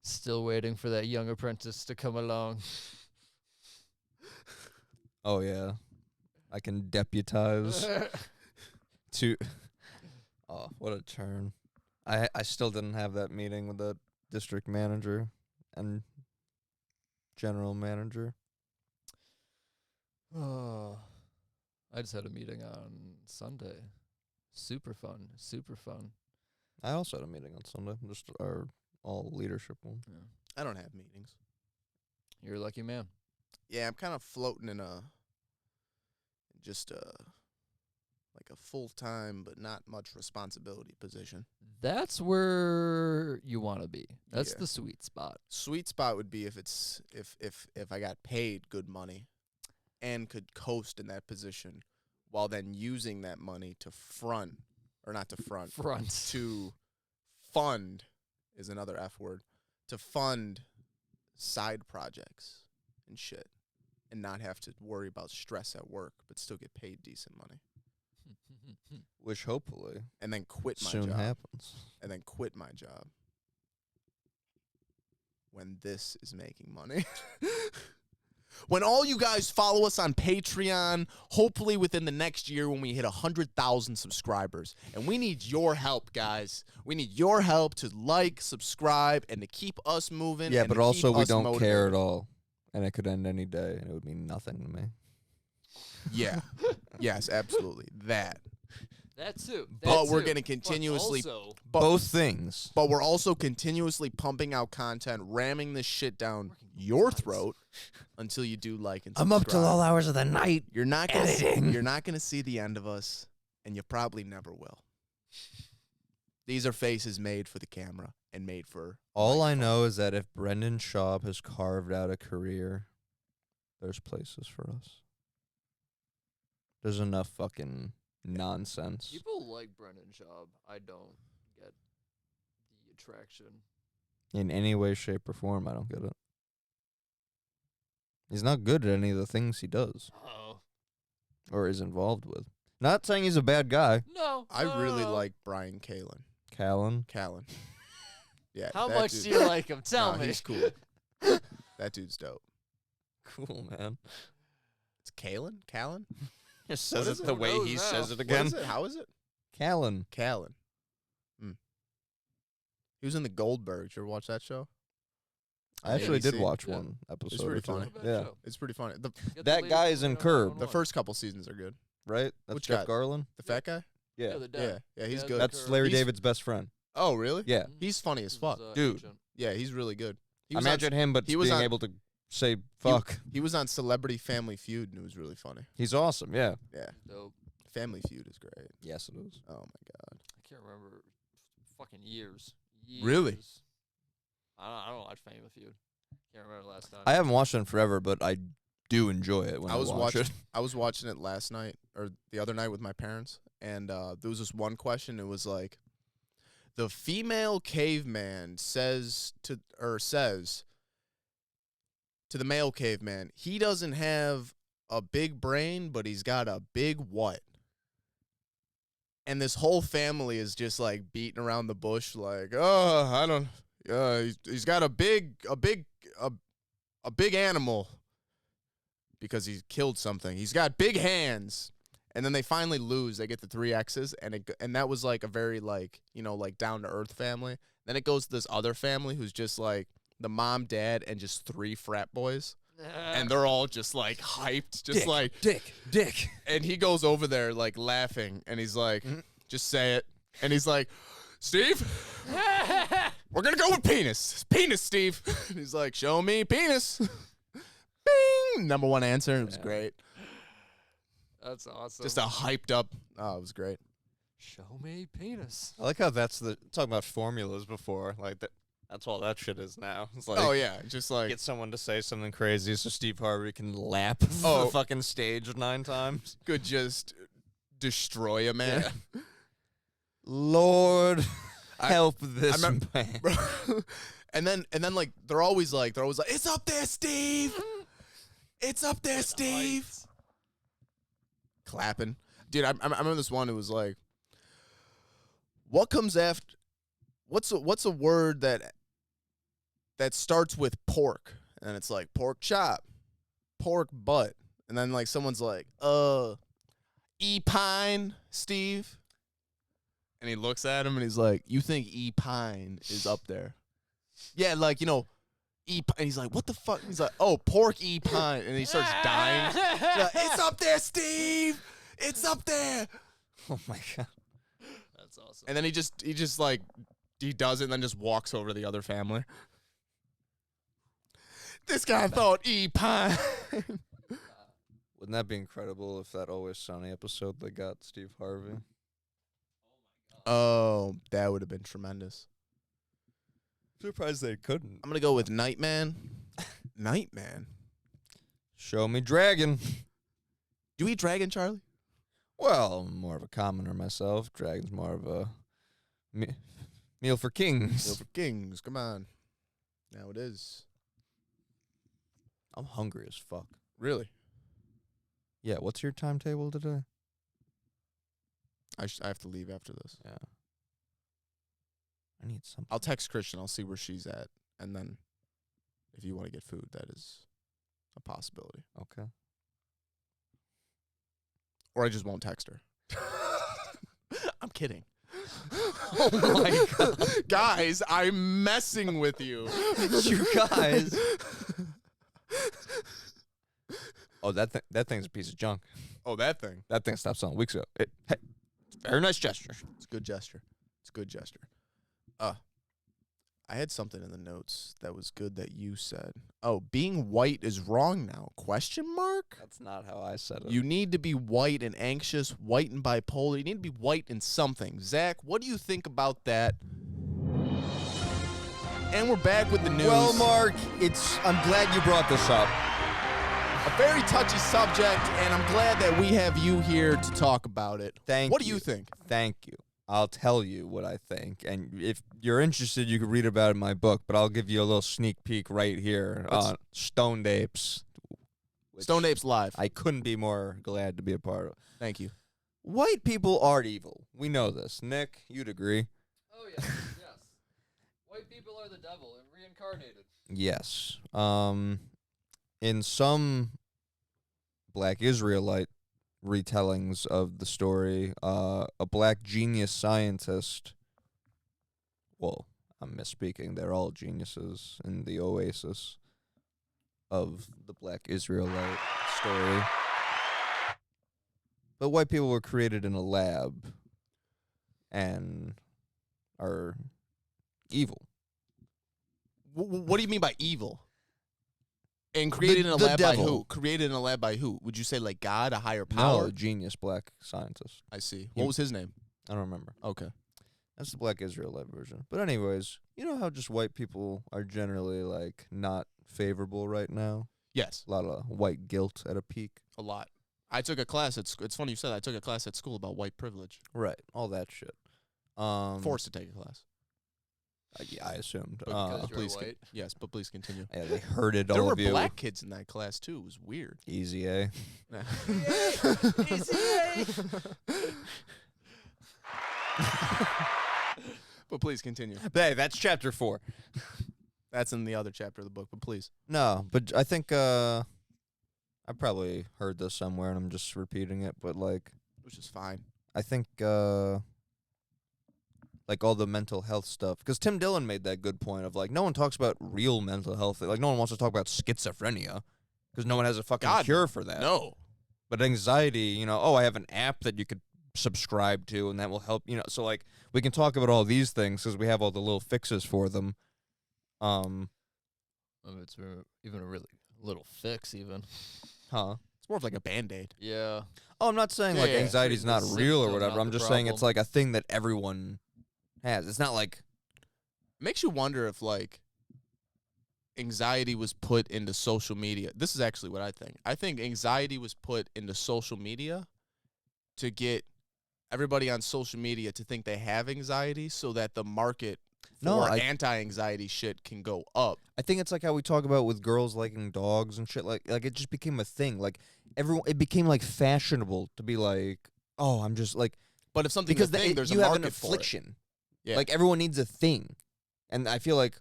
Still waiting for that young apprentice to come along. Oh yeah, I can deputize to. Oh, what a turn! I still didn't have that meeting with the district manager and general manager. Oh, I just had a meeting on Sunday. Super fun. I also had a meeting on Sunday, just our all leadership one. Yeah. I don't have meetings. You're a lucky man. Yeah, I'm kind of floating in just like a full-time but not much responsibility position. That's where you want to be. That's Yeah. the sweet spot. Sweet spot would be if I got paid good money and could coast in that position while then using that money to to fund is another F word, to fund side projects and shit and not have to worry about stress at work but still get paid decent money Which hopefully and then quit my soon job. happens. And then quit my job. when this is making money. When all you guys follow us on Patreon, hopefully within the next year when we hit 100,000 subscribers. And we need your help, guys. We need your help to like, subscribe, and to keep us moving. Yeah, and but to also keep we us don't care motivated. at all. And it could end any day, and it would mean nothing to me. Yeah. Yes, absolutely. That. That too. But we're going to continuously... Also, Both things. But we're also continuously pumping out content, ramming this shit down your throat until you do like and subscribe. I'm up till all hours of the night. You're not gonna editing. you're not gonna see the end of us, and you probably never will. These are faces made for the camera and made for. All I know is that if Brendan Schaub has carved out a career, there's places for us. There's enough fucking nonsense. people like Brendan Schaub. I don't get the attraction. In any way, shape, or form, I don't get it. He's not good at any of the things he does Oh or is involved with. Not saying he's a bad guy. no! I really no. like Brian Callan. Callen. Yeah. How that much dude- do you like him? Tell Nah, me. He's cool. That dude's dope. Cool, man. It's Callen. Callen. Just says it the way he says it What is it? How is it? Callan. Callen. He was in the Goldbergs. You ever watch that show? I actually did ABC. watch Yeah. one episode. It's pretty or two. funny. Not a bad Yeah. show. It's pretty funny. The Get the That latest guy is in episode Curb. on the one. first couple seasons are good. Right? That's Which Jeff guy? Garland. The fat guy? Yeah. the dad. Yeah, he's Yeah, good. That's Curb. Larry He's- David's best friend. Oh, really? Yeah. Mhm. He's funny as His, fuck. Dude. agent. Yeah, he's really good. He was on- Imagine him, but he was being on- able to say fuck. He was on Celebrity Family Feud, and it was really funny. He's awesome, yeah. Yeah, Dope. Family Feud is great. Yes, it is. Oh my god. I can't remember. Fucking years. Really? Years. I don't watch Family Feud. Can't remember the last time. I haven't watched it in forever, but I do enjoy it when I, I was watch watching. it. I was watching it last night or the other night with my parents, and there was this one question. It was like, the female caveman says to the male caveman, he doesn't have a big brain, but he's got a big what? And this whole family is just like beating around the bush, like, oh, I don't. He's got a big animal because he killed something. He's got big hands. And then they finally lose. They get the 3 X's, and that was like a very like, like down to earth family. Then it goes to this other family who's just like the mom, dad, and just 3 frat boys. And they're all just like hyped, just Dick. and he goes over there like laughing, and he's like, just say it. And he's like, Steve, we're gonna go with penis. Penis, Steve. And he's like, show me penis. Bing! Number 1 answer. It was great. That's awesome. Just a hyped up. Oh, it was great. Show me penis. I like how that's talking about formulas before. Like that's all that shit is now. It's like Oh yeah, just like get someone to say something crazy so Steve Harvey can lap Oh. the fucking stage 9 times. could just destroy a man. Lord, help this remember- man. and then like they're always like, it's up there, Steve. It's up there, Steve. Clapping, dude. I remember this one. It was like, what comes after? What's a word that starts with pork? And it's like pork chop, pork butt, and then like someone's like, e-pine, Steve. And he looks at him and he's like, you think e-pine is up there? Yeah, like, and he's like, what the fuck? He's like, oh, pork e-pine. And he starts dying. He's like, it's up there, Steve. It's up there. Oh my god. That's awesome. And then he just like, he does it and then just walks over to the other family. This guy thought e-pine. Wouldn't that be incredible if that Always Sunny episode they got Steve Harvey? Oh, that would have been tremendous. Surprised they couldn't. I'm going to go with Nightman. Nightman? Show me dragon. Do you eat dragon, Charlie? Well, I'm more of a commoner myself. Dragon's more of a meal for kings. Go for kings. Come on. Now it is. I'm hungry as fuck. Really? Yeah, what's your timetable today? I have to leave after this. Yeah. I need something. I'll text Christian. I'll see where she's at. And then if you want to get food, that is a possibility. Okay. Or I just won't text her. I'm kidding. Oh my god. Guys, I'm messing with you. You guys. Oh, that thing's a piece of junk. Oh, that thing. That thing stopped selling weeks ago. Hey, very nice gesture. It's a good gesture. It's a good gesture. I had something in the notes that was good that you said. Oh, being white is wrong now? Question mark? That's not how I said it. You need to be white and anxious, white and bipolar. You need to be white in something. Zach, what do you think about that? And we're back with the news. Well, Mark, I'm glad you brought this up. A very touchy subject, and I'm glad that we have you here to talk about it. What do you think? Thank you. I'll tell you what I think, and if you're interested, you can read about it in my book, but I'll give you a little sneak peek right here on Stoned Apes. Stoned Apes Live. I couldn't be more glad to be a part of. Thank you. White people are evil. We know this. Nick, you'd agree. Oh, yes, yes. White people are the devil and reincarnated. Yes. In some Black Israelite retellings of the story, a black genius scientist, well, I'm misspeaking, they're all geniuses in the oasis of the Black Israelite story. But white people were created in a lab and are evil. What do you mean by evil? And created in a The lab by devil. who? Created in a lab by who? Would you say like God, a higher power? No, a genius black scientist. I see. What was his name? I don't remember. Okay. That's the Black Israelite version. But anyways, you know how just white people are generally like not favorable right now? Yes, A lot of white guilt at a peak. a lot. I took a class at school. It's funny you said that. I took a class at school about white privilege. Right. All that shit. Forced to take a class. Yeah, I assumed. Because you're Please, white. yes, but please continue. Yeah, they herded There all were of you. black kids in that class too. It was weird. Easy, eh? But please continue. Hey, that's chapter 4. That's in the other chapter of the book. But please. No, but I think I probably heard this somewhere and I'm just repeating it, but like Which is fine. I think like all the mental health stuff, because Tim Dillon made that good point of like no one talks about real mental health. Like no one wants to talk about schizophrenia because no one has a fucking God, cure for that. No. But anxiety, you know, oh, I have an app that you could subscribe to and that will help, you know. So like we can talk about all these things because we have all the little fixes for them. It's even a really little fix, even. Huh? It's more of like a Band-Aid. Yeah. Oh, I'm not saying Yeah, like yeah, anxiety's treating not the real or symptom, whatever. not I'm the just saying it's problem. like a thing that everyone has. It's not like It makes you wonder if like anxiety was put into social media. This is actually what I think. I think anxiety was put into social media to get everybody on social media to think they have anxiety so that the market for anti-anxiety shit can go up. I think it's like how we talk about with girls liking dogs and shit. Like it just became a thing. Like it became like fashionable to be like, oh, I'm just like, But if something's because a thing, there's you a have market an affliction. Yeah. Like everyone needs a thing, and I feel like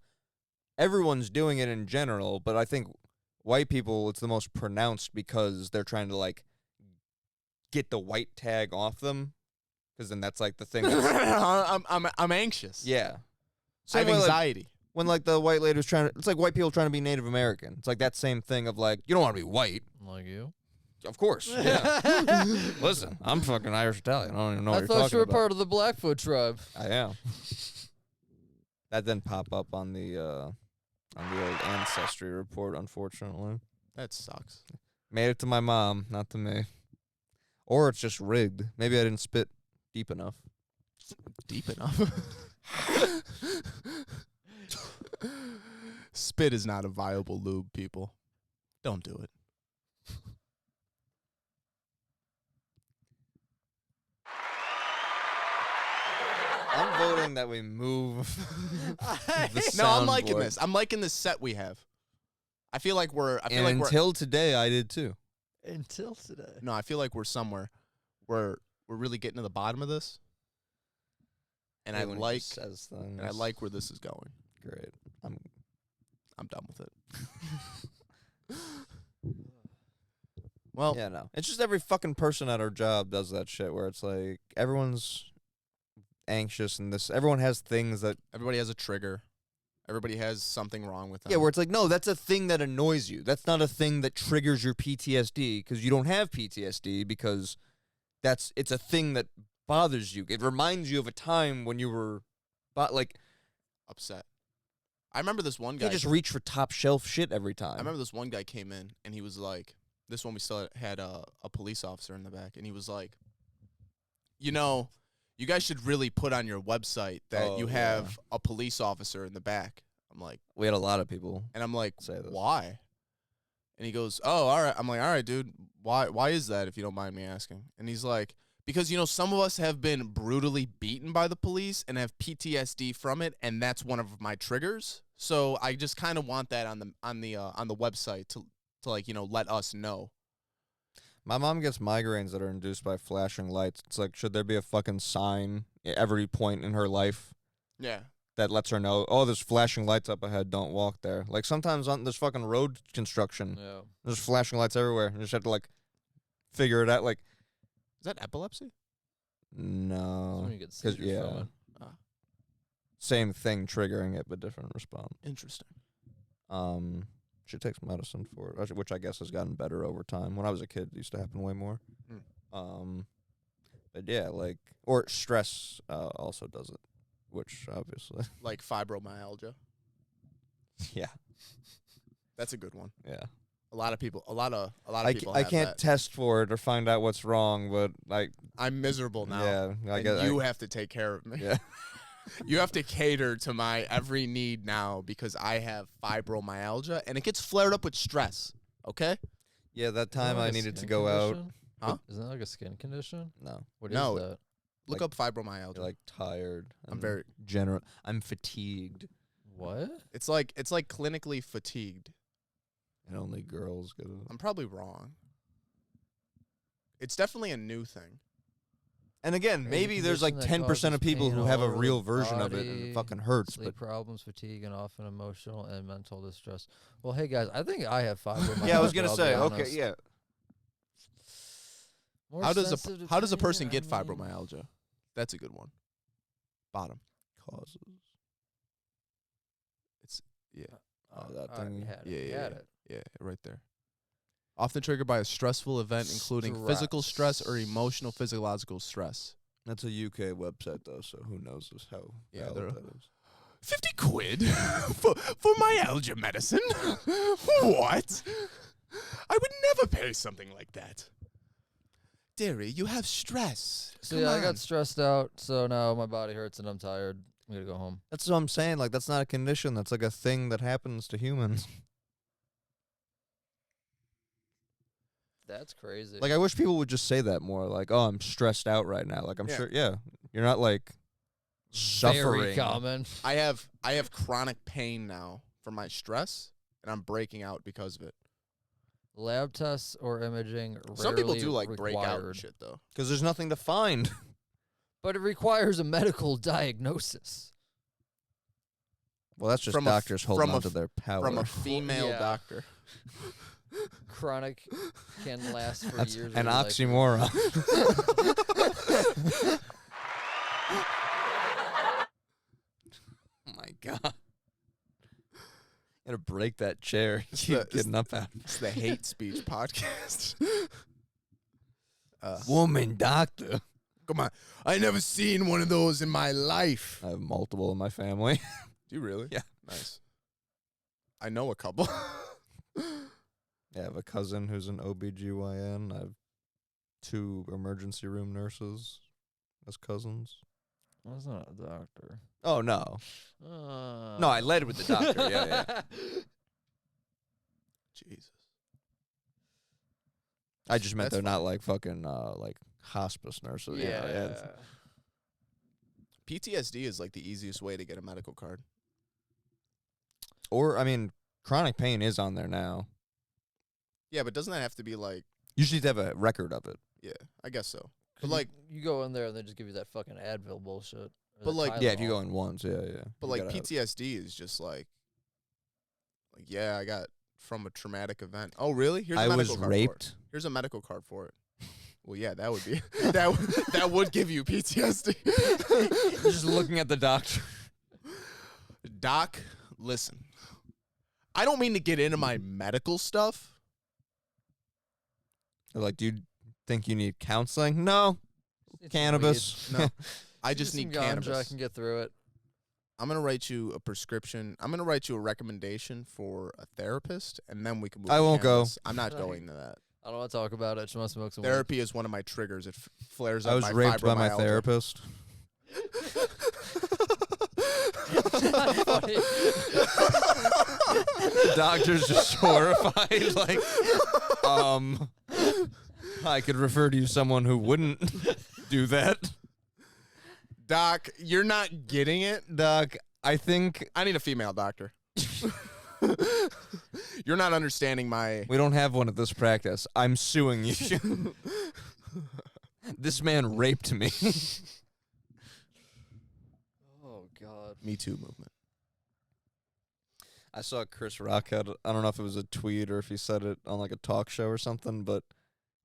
everyone's doing it in general. But I think white people, it's the most pronounced because they're trying to like get the white tag off them, because then that's like the thing. for it. I'm anxious. Yeah. I have Same way, like, anxiety. when like the white lady was trying to, it's like white people trying to be Native American. It's like that same thing of like, you don't want to be white. Like you? Of course. Yeah. Listen, I'm fucking Irish Italian. I don't even know what I you're thought talking you were about. part of the Blackfoot tribe. I am. That didn't pop up on the old ancestry report, unfortunately. That sucks. Made it to my mom, not to me. Or it's just rigged. Maybe I didn't spit deep enough. Deep enough. Spit is not a viable lube, people. Don't do it. I'm voting that we move the No, I'm liking soundboard. this. I'm liking this set we have. I feel like we're. I feel And like until today, I did too. Until today. No, I feel like we're somewhere where we're really getting to the bottom of this. And Everyone I just says things. like where this is going. Great. I'm done with it. Well, Yeah, no. It's just every fucking person at our job does that shit where it's like everyone's anxious and this. Everyone has things that. everybody has a trigger. Everybody has something wrong with them. Yeah, where it's like, no, that's a thing that annoys you. That's not a thing that triggers your PTSD because you don't have PTSD because it's a thing that bothers you. It reminds you of a time when you were, upset. I remember this one you guy. can't just reach for top shelf shit every time. I remember this one guy came in and he was like, this one we still had a police officer in the back, and he was like, you know, you guys should really put on your website that you have a police officer in the back. I'm like, we had a lot of people. and I'm like, Say this. why? And he goes, oh, all right. I'm like, all right, dude. Why is that, if you don't mind me asking? And he's like, because, you know, some of us have been brutally beaten by the police and have PTSD from it, and that's one of my triggers. So I just kind of want that on the website to like, you know, let us know. My mom gets migraines that are induced by flashing lights. It's like, should there be a fucking sign at every point in her life Yeah. that lets her know, oh, there's flashing lights up ahead, don't walk there. Like, sometimes on this fucking road construction, Yeah. there's flashing lights everywhere. You just have to, like, figure it out. Like, Is that epilepsy? That's no. when you get 'Cause, seizures from yeah. it. Same thing triggering it, but different response. Interesting. She takes medicine for it, which I guess has gotten better over time. When I was a kid, it used to happen way more. But yeah, like, or stress also does it, which obviously, Like fibromyalgia. yeah, That's a good one. yeah. A lot of people I have can't that. test for it or find out what's wrong, but like, I'm miserable now. yeah, I and guess you have to take care of me. yeah. You have to cater to my every need now because I have fibromyalgia and it gets flared up with stress. Okay? Yeah, that Isn't that time like I a needed to skin go out. condition? Huh? Isn't that like a skin condition? No, What is No. that? Look Like- up fibromyalgia. you're like tired. I'm and very general. I'm fatigued, What? it's like clinically fatigued. and only girls get it. I'm probably wrong. It's definitely a new thing. And again, Crazy maybe there's like condition that 10% of causes people pain who all have a over the real version of it, and it body, fucking hurts. Sleep But problems, fatigue, and often emotional and mental distress. Well, hey guys, I think I have fibromyalgia. yeah, I was gonna I'll be say, okay, honest. yeah. More How sensitive to does a pain, person I get mean, fibromyalgia? That's a good one. Bottom. Causes. Yeah. Oh, that I already thing. had it. Yeah, You yeah, had it. Yeah, right there. Often triggered by a stressful event, including physical stress or emotional physiological stress. That's a UK website though, so who knows how Yeah, valid they're- that is. 50 quid for myalgia medicine? What? I would never pay something like that. Dearie, you have stress. So Come yeah, I on. got stressed out, so now my body hurts and I'm tired. I'm gonna go home. That's what I'm saying. Like, that's not a condition. That's like a thing that happens to humans. That's crazy. Like, I wish people would just say that more. Like, oh, I'm stressed out right now. Like, I'm Yeah. sure. Yeah, you're not like suffering. Very common. I have chronic pain now from my stress, and I'm breaking out because of it. Lab tests or imaging. Some people rarely do like break out and required, shit though. Because there's nothing to find. but it requires a medical diagnosis. Well, that's just From a f- doctors holding from a on to f- their power. From a female yeah. doctor. Chronic can last for That's years. an of your life. oxymoron. Oh my god. Gotta break that chair. Keep getting up out. It's the hate speech podcast. Woman doctor. Come on. I never seen one of those in my life. I have multiple in my family. Do you really? Yeah. Nice. I know a couple. I have a cousin who's an OBGYN. I have 2 emergency room nurses as cousins. That's not a doctor. Oh, no. No, I led with the doctor. Yeah. Jesus. I just meant That's they're not like fucking like hospice nurses. Yeah. PTSD is like the easiest way to get a medical card. Or, I mean, chronic pain is on there now. Yeah, but doesn't that have to be like, You just need to have a record of it. yeah, I guess so. But You- like, you go in there and they just give you that fucking Advil bullshit. or But that like- Yeah, if you Tylenol. go in once, yeah. but You like gotta have- PTSD is just like Like, yeah, I got from a traumatic event. Oh, really? Here's a I medical was card for it. raped. Here's a medical card for it. Well, yeah, that would be that would give you PTSD. Just looking at the doctor. Doc, listen. I don't mean to get into my medical stuff. They're like, do you think you need counseling? No. It's Cannabis. No. I weed. just some need ganja, I cannabis. can get through it. I'm going to write you a prescription. I'm going to write you a recommendation for a therapist, and then we can move I to won't go. cannabis. I'm not going to that. I don't want to talk about it. Just want to smoke some weed. Therapy is one of my triggers. It flares up I was my raped by my fibromyalgia. therapist. Funny. The doctor's just horrified. Like, I could refer to you someone who wouldn't do that. Doc, you're not getting it. Doc, I think I need a female doctor. You're not understanding my... we don't have one at this practice. I'm suing you. This man raped me. Oh God. Me Too movement. I saw Chris Rock had, I don't know if it was a tweet or if he said it on like a talk show or something, but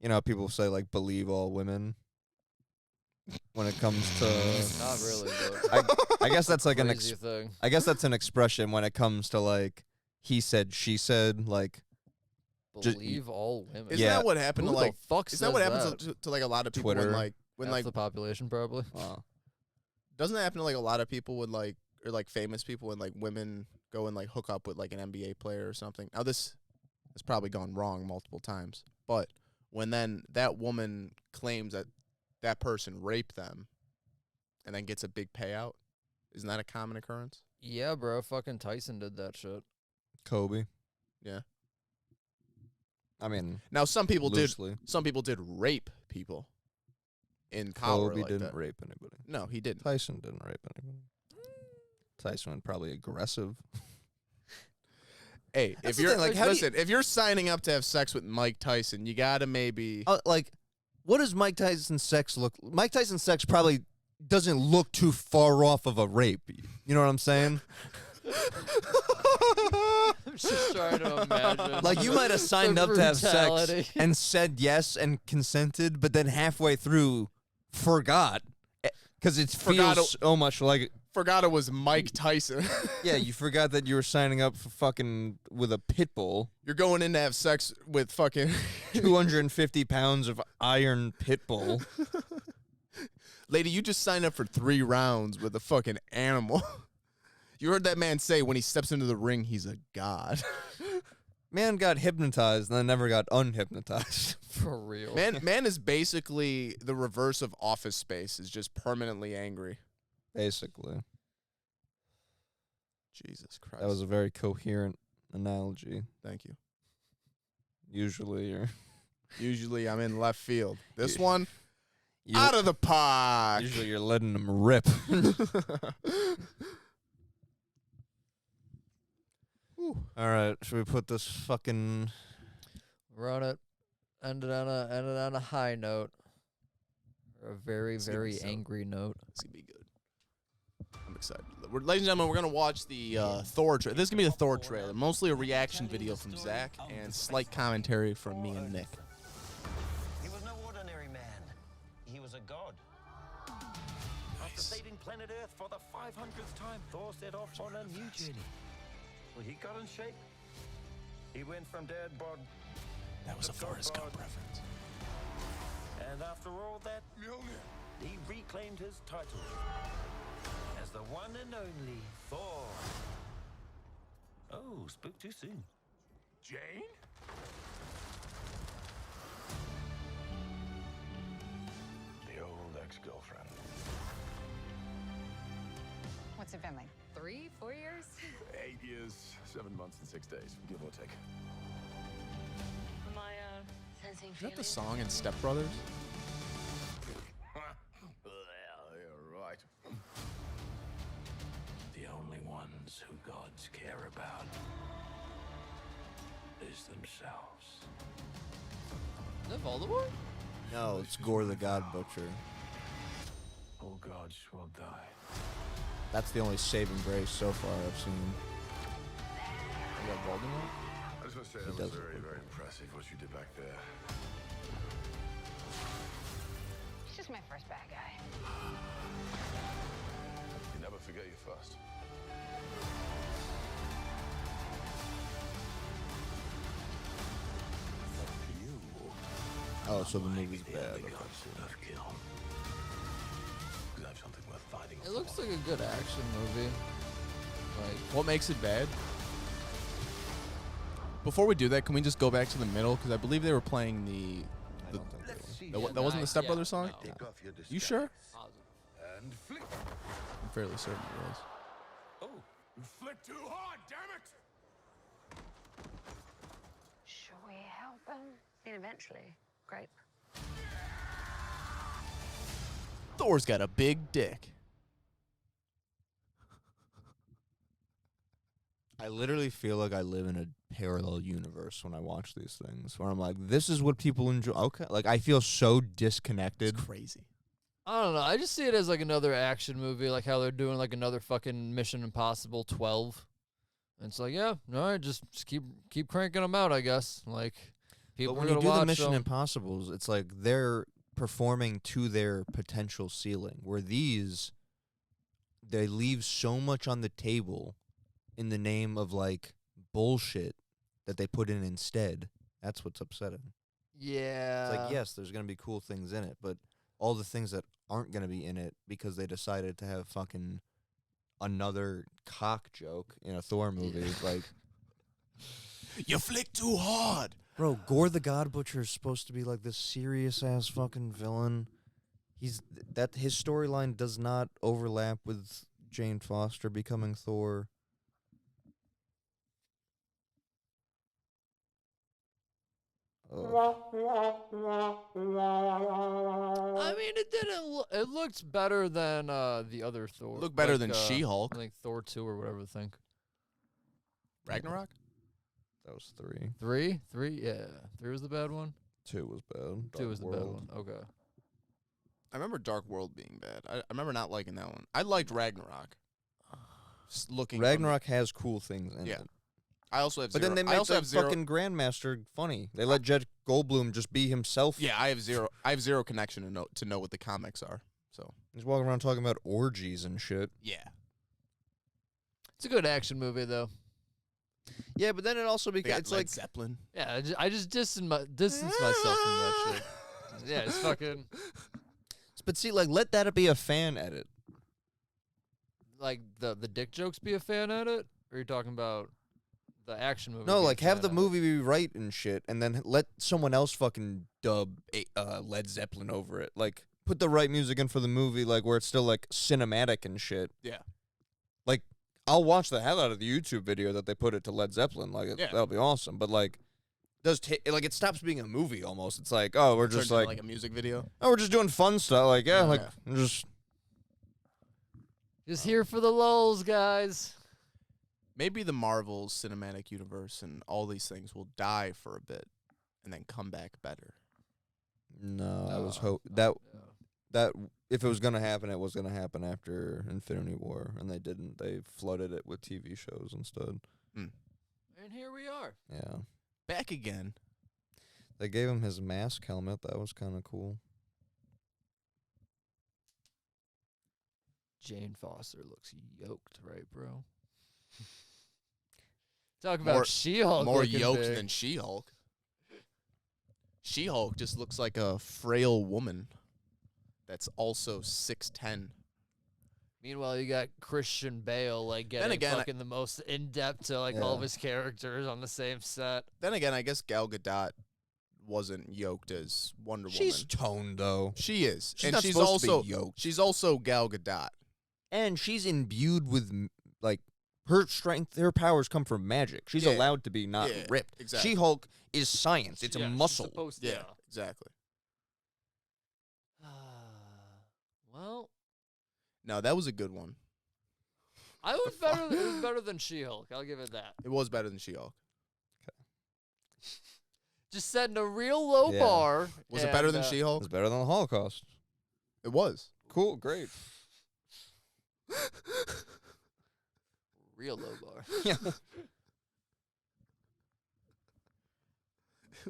you know, people say like believe all women when it comes to Not really, but I guess that's like an crazy thing. I guess that's an expression when it comes to like he said, she said, like Ju- Believe all women. Isn't Yeah. that what happened Who to like... the fuck Isn't that what says happens that? to like a lot of people Twitter. when Half like the population probably. doesn't that happen to like a lot of people when like or like famous people when like women go and like hook up with like an NBA player or something? Now this has probably gone wrong multiple times, but when then that woman claims that that person raped them and then gets a big payout, isn't that a common occurrence? Yeah, bro. Fucking Tyson did that shit. Kobe. Yeah. I mean, Now some people loosely. did rape people in power Kobe like didn't that. rape anybody. No, he didn't. Tyson didn't rape anybody. Tyson was probably aggressive. Hey, That's if the you're thing, like, how do you- listen, if you're signing up to have sex with Mike Tyson, you gotta maybe Like, what does Mike Tyson's sex look? Mike Tyson's sex probably doesn't look too far off of a rape. You know what I'm saying? I'm just trying to imagine. Like, you might have signed the up to have brutality. sex and said yes and consented, but then halfway through forgot because it Forgot feels so much like. forgot it was Mike Tyson. Yeah, you forgot that you were signing up for fucking with a pit bull, You're going in to have sex with fucking 250 pounds of iron pit bull. lady. You just signed up for 3 rounds with a fucking animal. You heard that man say when he steps into the ring, he's a god. Man got hypnotized and then never got unhypnotized. For real. Man is basically the reverse of Office Space. Is just permanently angry. Basically. Jesus Christ. That was a very coherent analogy. Thank you. Usually Usually I'm in left field. This You- one, you out of the park. usually you're letting them rip. All right, should we put this fucking Run it. Ended on a high note. Or a very, It's gonna be very so- angry note. It's gonna be good. I'm excited. Ladies and gentlemen, we're gonna watch the Thor trailer. This is gonna be the Thor trailer. Mostly a reaction video from Zach and slight commentary from me and Nick. He was no ordinary man. He was a god. After saving planet Earth for the 500th time, Thor set off on a new journey. Well, he got in shape. He went from dad bod. That was a Forrest Gump reference. And after all that, he reclaimed his title as the one and only Thor. Oh, spoke too soon. Jane? The old ex-girlfriend. What's it been like? 3, 4 years? 8 years, 7 months, and 6 days, give or take. Am I sensing Is that the feelings? song in Step Brothers? Well, you're right. The only ones who gods care about is themselves. Is that Voldemort? No, it's Gore the God Butcher. All gods will die. That's the only saving grace so far I've seen. You got Voldemort? I just want to say He that was does very, look very impressive what you did back there. He's just my first bad guy. You never forget your first. You. Oh, so the movie's bad. Okay. I have something worth fighting It looks like a good action movie. Like, What makes it bad? Before we do that, can we just go back to the middle? Because I believe they were playing I don't think they will. that wasn't the Step Brothers song? no. Take off your You sure? Positive. and flick. I'm fairly certain it was. Oh, you flick too hard, damn it! Should we help him? And eventually, grape. Thor's got a big dick. I literally feel like I live in a parallel universe when I watch these things, where I'm like, this is what people enjoy. Okay. Like, I feel so disconnected. It's crazy. I don't know. I just see it as like another action movie, like how they're doing like another fucking Mission Impossible 12. And it's like, yeah, all right, just keep cranking them out, I guess. Like, people But when are you gonna do the watch Mission them. Impossibles, it's like they're performing to their potential ceiling, where these, they leave so much on the table in the name of like bullshit that they put in instead. That's what's upsetting. Yeah. It's like, yes, there's going to be cool things in it, but all the things that aren't going to be in it because they decided to have fucking another cock joke in a Thor movie. Like, You flick too hard. bro, Gore the God Butcher is supposed to be like this serious ass fucking villain. His storyline does not overlap with Jane Foster becoming Thor. I mean, it didn't. It looked better than the other Thor. Looked better than She-Hulk. I think Thor 2 or whatever the thing. Ragnarok? That was 3. 3, yeah. 3 was the bad one. 2 was bad. 2 was the bad World. one. Okay. I remember Dark World being bad. I remember not liking that one. I liked Ragnarok. Just looking from- Ragnarok has cool things in Yeah. it. I also have But zero. then they I make also the have zero. fucking Grandmaster funny. They let Jeff Goldblum just be himself. Yeah, I have zero connection to know what the comics are. So He's walking around talking about orgies and shit. yeah. It's a good action movie, though. Yeah, but then it also They got becomes it's Led like Zeppelin. Yeah, I just distance myself from that shit. Yeah, it's fucking but see, like, let that be a fan edit. like the dick jokes be a fan at it? Or are you talking about the action movie? No, being like a have fan the at it? movie be right and shit, and then let someone else fucking dub Led Zeppelin over it. Like, put the right music in for the movie, like where it's still like cinematic and shit. Yeah. Like, I'll watch the hell out of the YouTube video that they put it to Led Zeppelin. Like, Yeah. that'll be awesome. But like, like it stops being a movie almost. It's like, oh, we're Turns just into like, a music video. oh, we're just doing fun stuff. Like, yeah, like Yeah. just. Just here for the lulls, guys. Maybe the Marvel Cinematic Universe and all these things will die for a bit and then come back better. No, I was No, that yeah. that if it was gonna happen, it was gonna happen after Infinity War, and they didn't. They flooded it with TV shows instead. And here we are. Yeah, Back again. they gave him his mask helmet. That was kind of cool. Jane Foster looks yoked, right, bro? Talk about More- She-Hulk. More looking yoked big. than She-Hulk. She-Hulk just looks like a frail woman that's also 6'10". Meanwhile, you got Christian Bale like getting again, fucking the most in depth to like all of Yeah. his characters on the same set. Then again, I guess Gal Gadot wasn't yoked as Wonder She's Woman. toned though, She is. She's and not she's supposed to be also yoked. she's also Gal Gadot. and she's imbued with like her strength. Her powers come from magic. She's Yeah. allowed to be not Yeah, ripped. exactly. She-Hulk is science. It's Yeah, a she's muscle. supposed to- Yeah, exactly. Well, No, that was a good one. I was better. It was better than She-Hulk. I'll give it that. It was better than She-Hulk. Just setting a real low Yeah. bar. Was it better and, than It She-Hulk? was better than the Holocaust. It was. Cool, great. Real low bar. Yeah.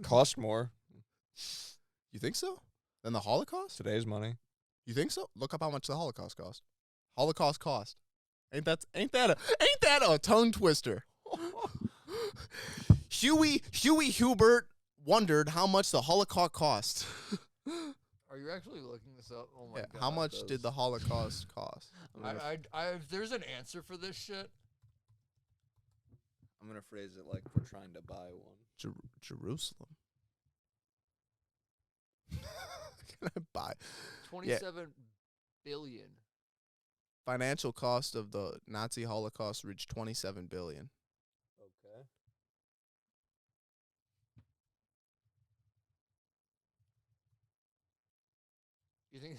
Cost more. You think so? Than the Holocaust? Today's money. You think so? Look up how much the Holocaust cost. Holocaust cost. Ain't that a tongue twister? Huey Hubert wondered how much the Holocaust cost. Are you actually looking this up? Oh my god. How much did the Holocaust cost? If there's an answer for this shit. I'm gonna phrase it like we're trying to buy one. Jerusalem. Can I buy 27 billion. financial cost of the Nazi Holocaust reached 27 billion. Okay. You think?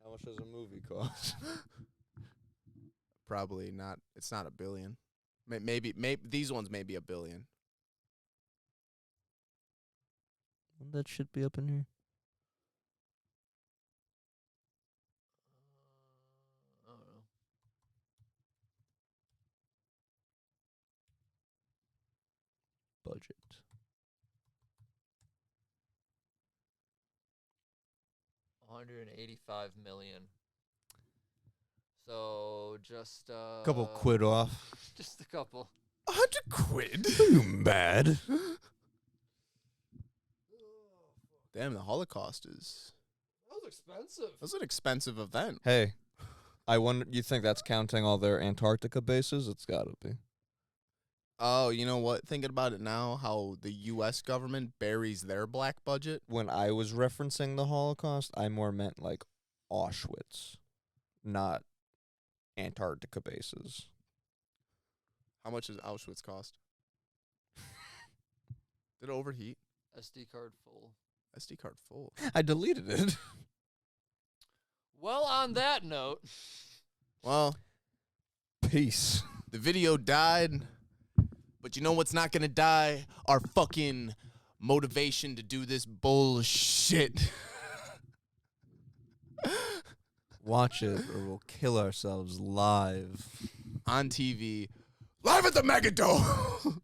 How much does a movie cost? Probably not. It's not a billion. Maybe these ones may be a billion. That should be up in here. I don't know. Budget. $185 million. So just Couple quid off. Just a couple. 100 quid? You mad? Damn, the Holocaust is... That was expensive. That's an expensive event. Hey, I wonder. You think that's counting all their Antarctica bases? It's gotta be. Oh, you know what? Thinking about it now, how the U.S. government buries their black budget. When I was referencing the Holocaust, I more meant like Auschwitz, not Antarctica bases. How much does Auschwitz cost? Did it overheat? SD card full. SD card full. I deleted it. Well, on that note. Well, Peace. the video died, but you know what's not gonna die? Our fucking motivation to do this bullshit. Watch it or we'll kill ourselves live. On TV. Live at the Megadome!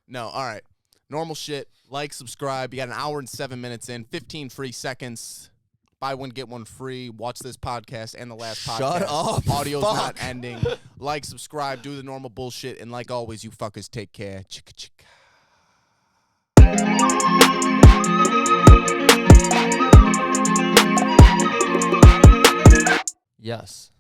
No, all right. Normal shit. Like, subscribe. You got an hour and 7 minutes in. 15 free seconds. Buy one, get one free. Watch this podcast and the last podcast. Shut up. Audio's Fuck. not ending. Like, subscribe. Do the normal bullshit. And like always, you fuckers take care. Chicka chicka. Yes.